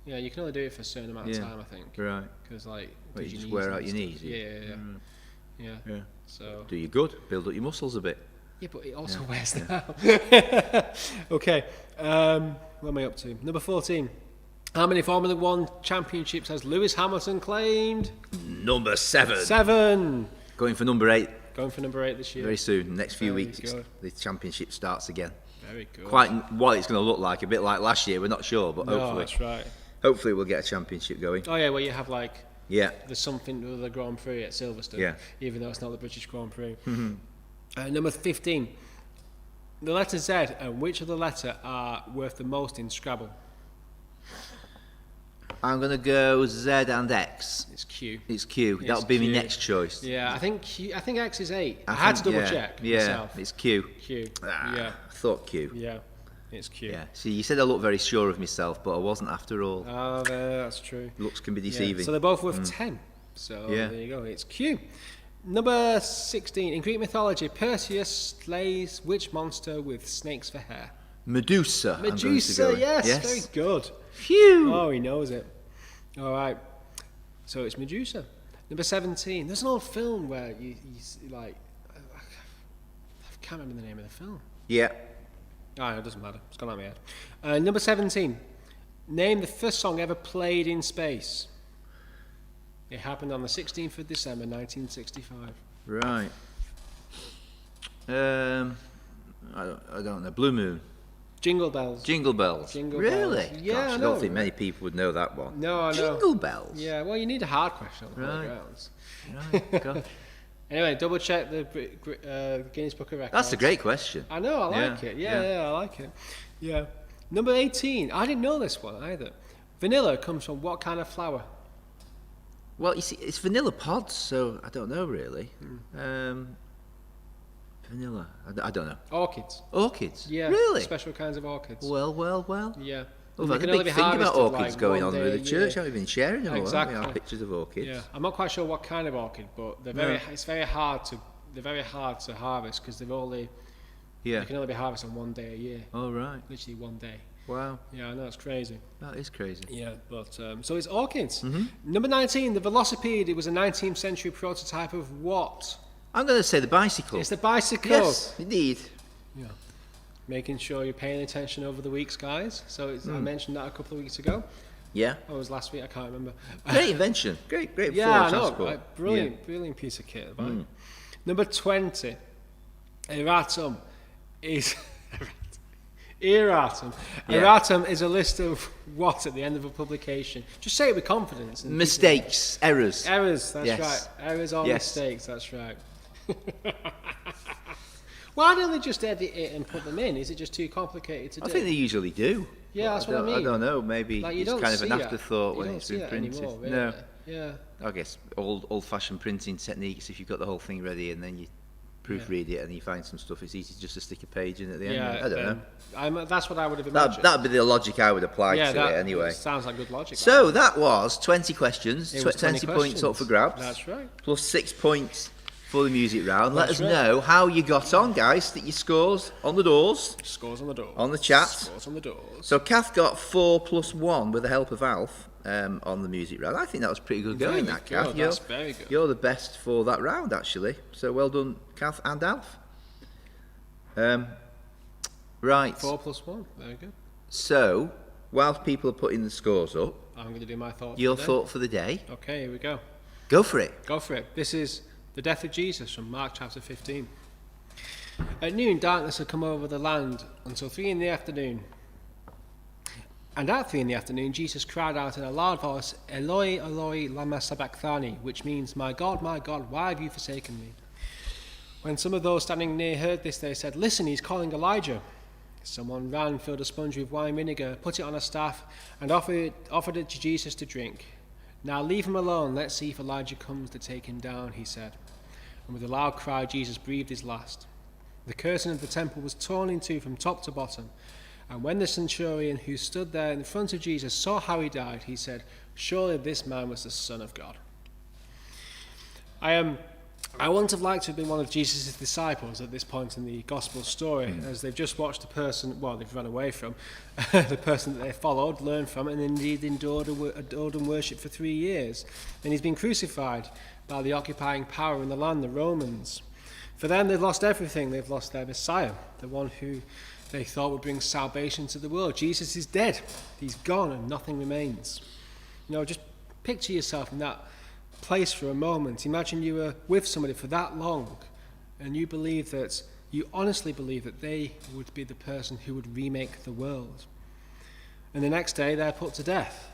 Yeah, you can only do it for a certain amount of time, I think. Right. Because like, you just wear out your knees. Yeah. So. Do you good? Build up your muscles a bit. Yeah, but it also wears them out. Okay. What am I up to? Number 14. How many Formula 1 championships has Lewis Hamilton claimed? Number 7. 7. Going for number 8. Going for number 8 this year. Very soon. Next few weeks, the championship starts again. Very good. Quite what it's going to look like. A bit like last year. We're not sure, but hopefully. That's right. Hopefully we'll get a championship going. Oh yeah, well you have like. Yeah. There's something with the Grand Prix at Silverstone. Yeah. Even though it's not the British Grand Prix. Number 15. The letter Z and which of the letter are worth the most in Scrabble? I'm going to go Z and X. It's Q. It's Q. That'll be my next choice. Yeah, I think X is 8. I had to double check myself. Yeah, it's Q. Q. I thought Q. Yeah, it's Q. Yeah. See, you said I looked very sure of myself, but I wasn't after all. Oh, that's true. Looks can be deceiving. Yeah. So they're both worth 10. So there you go. It's Q. Number 16. In Greek mythology, Perseus slays which monster with snakes for hair? Medusa. Medusa, yes. Very good. Phew. Oh, he knows it. All right. So it's Medusa. Number 17. There's an old film where you like... I can't remember the name of the film. Yeah. Oh, it doesn't matter. It's gone out of my head. Number 17. Name the first song ever played in space. It happened on the 16th of December, 1965. Right. I don't know. Blue Moon. Jingle Bells. Jingle Bells. Jingle really? Bells. Yeah, Gosh, I don't think many people would know that one. No, I know. Jingle Bells. Yeah, well, you need a hard question on the playgrounds. Right. Gosh. Anyway, double check the Guinness Book of Records. That's a great question. I know, I like it. Yeah, I like it. Yeah. Number 18. I didn't know this one either. Vanilla comes from what kind of flower? Well, you see, it's vanilla pods, so I don't know really. Vanilla, I don't know. Orchids. Orchids? Yeah. Really? Special kinds of orchids. Well. Yeah. Well, there's a big thing about orchids going on with the church. I've been sharing them all. We have pictures of orchids. Yeah. I'm not quite sure what kind of orchid, but it's very hard to harvest because they can only be harvested on one day a year. Oh, right. Literally one day. Wow. Yeah, I know, it's crazy. That is crazy. Yeah, but so it's orchids. Number 19, the velocipede. It was a 19th century prototype of what? I'm going to say the bicycle. It's the bicycle. Yes, indeed. Yeah. Making sure you're paying attention over the weeks, guys. So I mentioned that a couple of weeks ago. Yeah. Or it was last week, I can't remember. Great invention. Great yeah, I know. Brilliant piece of kit. Number 20, erratum is... Erratum. Yeah. Erratum is a list of what at the end of a publication? Just say it with confidence. Mistakes, errors. Errors, that's right. Errors or mistakes, that's right. Why don't they just edit it and put them in? Is it just too complicated to do? I think they usually do. Yeah, that's what I mean. I don't know. Maybe it's kind of an afterthought when it's been printed. Anymore, really. No. Yeah. I guess old-fashioned printing techniques. If you've got the whole thing ready and then you proofread it and you find some stuff, it's easy just to stick a page in at the end. I don't know. That's what I would have imagined. That'd be the logic I would apply to it anyway. Sounds like good logic. So that was 20 questions, 20 points up for grabs. That's right. Plus 6 points for the music round. Let us know how you got on, guys. Stick your scores on the doors. Scores on the doors. On the chat. Scores on the doors. So Kath got 4 plus 1 with the help of Alf on the music round. I think that was pretty good going, that, Kath. That's very good. You're the best for that round, actually. So well done, Kath and Alf. Right. 4 plus 1. Very good. So, whilst people are putting the scores up, I'm going to do my thought. Your thought for the day. Okay, here we go. Go for it. Go for it. This is the death of Jesus from Mark chapter 15. At noon, darkness had come over the land until 3 in the afternoon. And at 3 in the afternoon, Jesus cried out in a loud voice, Eloi, Eloi, lama sabachthani, which means, my God, why have you forsaken me? When some of those standing near heard this, they said, listen, he's calling Elijah. Someone ran, filled a sponge with wine vinegar, put it on a staff, and offered it to Jesus to drink. "Now leave him alone, let's see if Elijah comes to take him down," he said. And with a loud cry, Jesus breathed his last. The curtain of the temple was torn in two from top to bottom. And when the centurion who stood there in front of Jesus saw how he died, he said, "Surely this man was the Son of God." I wouldn't have liked to have been one of Jesus' disciples at this point in the gospel story, as they've just watched the person, they've run away from, the person that they followed, learned from, and indeed adored and worshipped for 3 years. And he's been crucified by the occupying power in the land, the Romans. For them, they've lost everything. They've lost their Messiah, the one who they thought would bring salvation to the world. Jesus is dead. He's gone and nothing remains. Just picture yourself in that place for a moment. Imagine you were with somebody for that long and you honestly believe that they would be the person who would remake the world. And the next day they're put to death.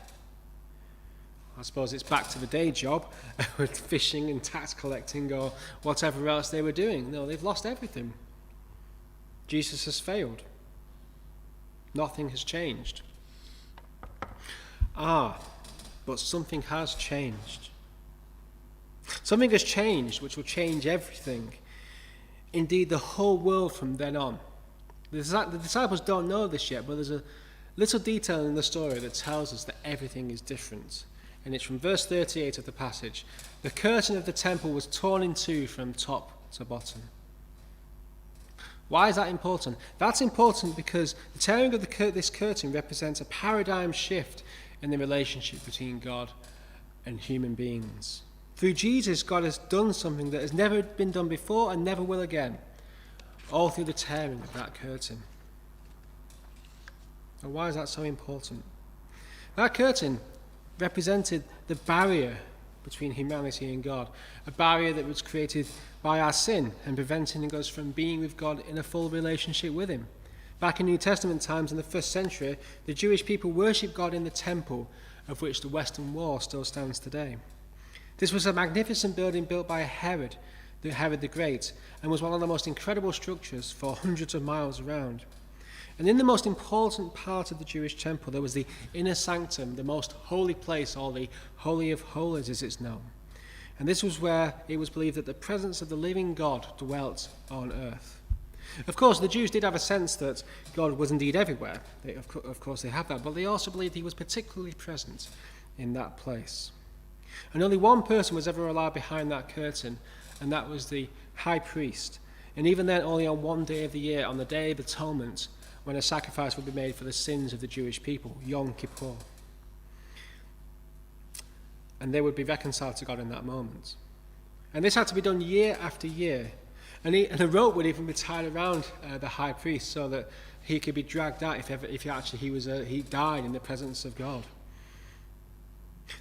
I suppose it's back to the day job with fishing and tax collecting or whatever else they were doing. No, they've lost everything. Jesus has failed. Nothing has changed. But something has changed. Something has changed which will change everything. Indeed, the whole world from then on. The disciples don't know this yet, but there's a little detail in the story that tells us that everything is different. And it's from verse 38 of the passage. The curtain of the temple was torn in two from top to bottom. Why is that important? That's important because the tearing of this curtain represents a paradigm shift in the relationship between God and human beings. Through Jesus, God has done something that has never been done before and never will again, all through the tearing of that curtain. And why is that so important? That curtain represented the barrier between humanity and God, a barrier that was created by our sin and preventing us from being with God in a full relationship with him. Back in New Testament times in the 1st century, the Jewish people worshipped God in the temple, of which the Western Wall still stands today. This was a magnificent building built by Herod the Great, and was one of the most incredible structures for hundreds of miles around. And in the most important part of the Jewish temple, there was the inner sanctum, the most holy place, or the Holy of Holies as it's known. And this was where it was believed that the presence of the living God dwelt on earth. Of course, the Jews did have a sense that God was indeed everywhere. Of course they have that, but they also believed he was particularly present in that place. And only one person was ever allowed behind that curtain, and that was the high priest. And even then, only on one day of the year, on the Day of Atonement, when a sacrifice would be made for the sins of the Jewish people, Yom Kippur. And they would be reconciled to God in that moment. And this had to be done year after year. And a rope would even be tied around the high priest so that he could be dragged out if he died in the presence of God.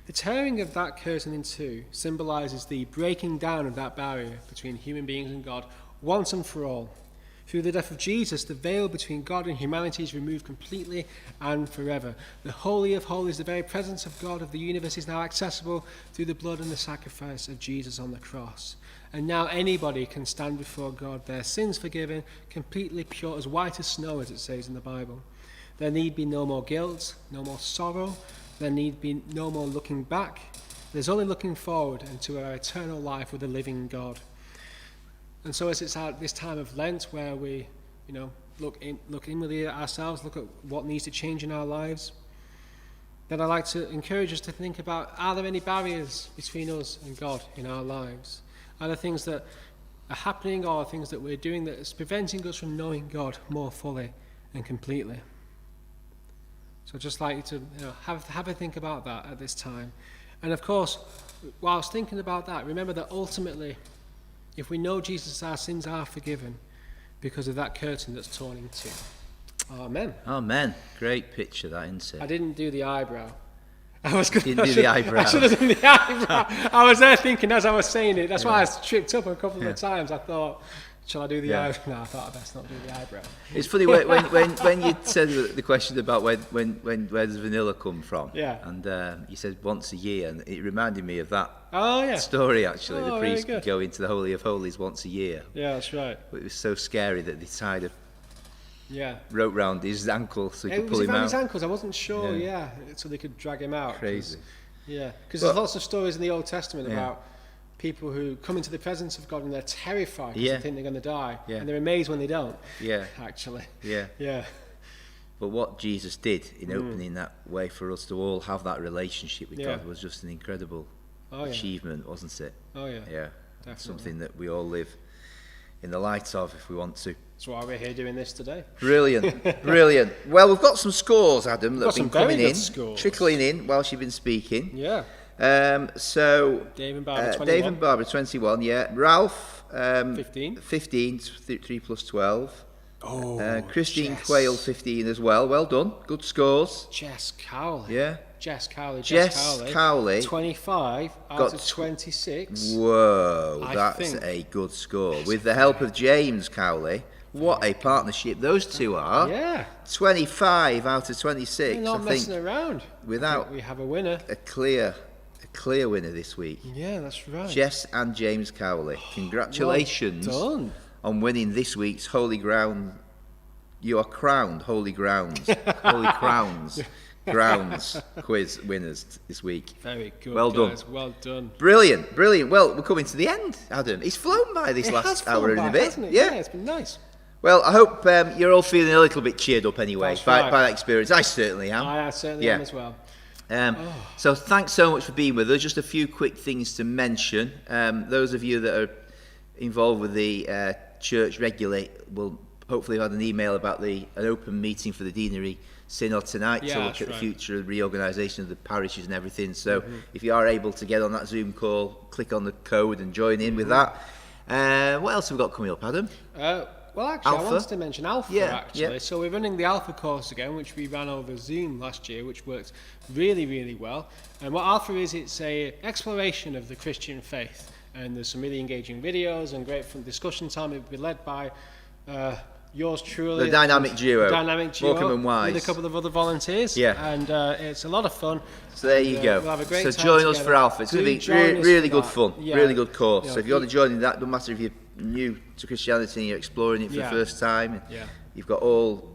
The tearing of that curtain in two symbolizes the breaking down of that barrier between human beings and God once and for all. Through the death of Jesus, the veil between God and humanity is removed completely and forever. The Holy of Holies, the very presence of God of the universe, is now accessible through the blood and the sacrifice of Jesus on the cross. And now anybody can stand before God, their sins forgiven, completely pure, as white as snow, as it says in the Bible. There need be no more guilt, no more sorrow. There need be no more looking back. There's only looking forward into our eternal life with the living God. And so as it's at this time of Lent where we, look inwardly at ourselves, look at what needs to change in our lives, then I'd like to encourage us to think about, are there any barriers between us and God in our lives? Are there things that are happening or things that we're doing that is preventing us from knowing God more fully and completely? So I'd just like you to have a think about that at this time. And of course, whilst thinking about that, remember that ultimately, if we know Jesus, our sins are forgiven because of that curtain that's torn in two. Amen. Amen. Great picture, that, isn't it? I didn't do the eyebrow. I should have done the eyebrow. I was there thinking as I was saying it. That's why I tripped up a couple of times. I thought, shall I do the eyebrow? No, I thought I'd best not do the eyebrow. It's funny when you said the question about where does vanilla come from? Yeah. And you said once a year, and it reminded me of that story actually. Oh, the priest could go into the Holy of Holies once a year. Yeah, that's right. But it was so scary that they tied rope round his ankle so he could pull him out. His ankles, I wasn't sure, so they could drag him out. Crazy. Yeah, because there's lots of stories in the Old Testament about people who come into the presence of God and they're terrified because they think they're going to die, and they're amazed when they don't. Yeah, actually. Yeah. But what Jesus did in opening that way for us to all have that relationship with God was just an incredible achievement, wasn't it? Oh yeah. Yeah. Definitely. Something that we all live in the light of if we want to. That's why we're here doing this today. Brilliant, brilliant. Well, we've got some scores, Adam, that have been coming in, trickling in while she's been speaking. Yeah. So Dave and Barbara 21. Dave and Barbara 21, yeah. Ralph 15. 15, 3 plus 12. Oh, Christine Quayle 15 as well. Well done. Good scores. Jess Cowley. Yeah. Jess Cowley. 25 out of 26. Whoa, that's a good score. With the help of James Cowley. What a partnership those two are. Yeah. 25 out of 26. They're not messing around. Without we have a winner. A clear winner this week. Yeah, that's right. Jess and James Cowley. Congratulations on winning this week's Holy Ground. You are crowned Holy Grounds. Holy Grounds quiz winners this week. Very good. Well guys. done. Well done. Brilliant. Well, we're coming to the end, Adam. It's flown by this last hour and a bit. Hasn't it? Yeah, it's been nice. Well, I hope you're all feeling a little bit cheered up anyway by that experience. I certainly am. I certainly am as well. So thanks so much for being with us. Just a few quick things to mention. Those of you that are involved with the church regularly will hopefully have had an email about an open meeting for the Deanery Synod tonight to look at the future of reorganisation of the parishes and everything. So if you are able to get on that Zoom call, click on the code and join in with that. What else have we got coming up, Adam? Well, actually, I wanted to mention Alpha, actually. Yeah. So we're running the Alpha course again, which we ran over Zoom last year, which worked really, really well. And what Alpha is, it's an exploration of the Christian faith. And there's some really engaging videos and great fun discussion time. It will be led by yours truly. The dynamic duo. Morecambe and Wise. With a couple of other volunteers. Yeah. And it's a lot of fun. So there you go. We'll have a great time join us together. for Alpha. It's going to be really good fun. Yeah. Really good course. So if you want to join in that, doesn't matter if you're new to Christianity and you're exploring it for the first time. You've got all,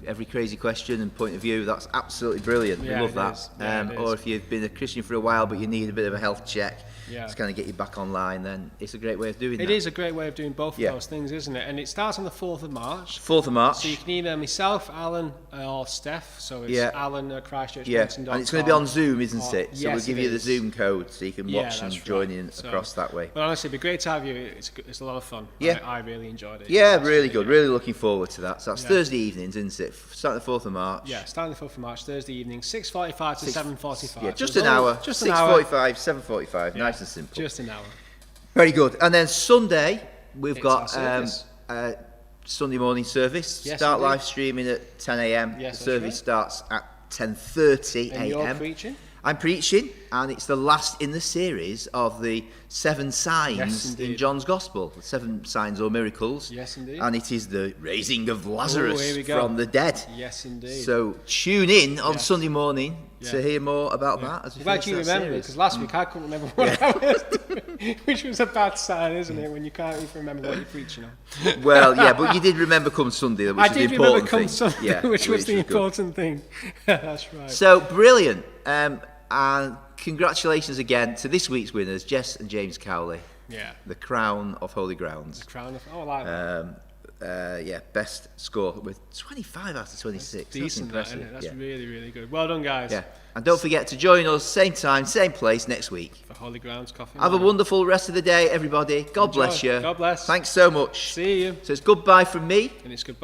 every crazy question and point of view. That's absolutely brilliant. We love that. Or if you've been a Christian for a while but you need a bit of a health check to kind of get you back online, then it's a great way of doing that. It is a great way of doing both of those things, isn't it? And it starts on the 4th of March. 4th of March. So you can email myself, Alan, or Steph. So it's Alan at Christ Church Pennington. And it's going to be on Zoom, isn't it? So we'll give you the Zoom code so you can watch and join in across that way. But honestly, it'd be great to have you. It's a lot of fun. I really enjoyed it. Yeah, really good. Really looking forward to that. So that's Thursday evenings, isn't it? Starting the 4th of March. Yeah, starting the 4th of March, Thursday evening, 6:45 to 7:45. Yeah, just an hour. 6:45, 7:45. Nice and simple. Just an hour. Very good. And then Sunday, we've got Sunday morning service. Start live streaming at 10 a.m. The service starts at 10:30 a.m. And you're preaching? I'm preaching, and it's the last in the series of the 7 signs in John's Gospel. 7 signs or miracles. Yes, indeed. And it is the raising of Lazarus from the dead. Yes, indeed. So tune in on Sunday morning to hear more about that. As we glad you remember it, because last week I couldn't remember what I was doing, which was a bad sign, isn't it, when you can't even remember what you're preaching on. Well, but you did remember come Sunday, which is the important thing. I did remember come Sunday, which was the important thing. That's right. So, brilliant. And congratulations again to this week's winners, Jess and James Cowley. Yeah. The crown of Holy Grounds. The crown of... I like that. Best score with 25 out of 26. That's decent, that's impressive. That's really, really good. Well done, guys. Yeah. And don't forget to join us same time, same place next week. For Holy Grounds Coffee. Have a wonderful rest of the day, everybody. God bless you. God bless. Thanks so much. See you. So it's goodbye from me. And it's goodbye.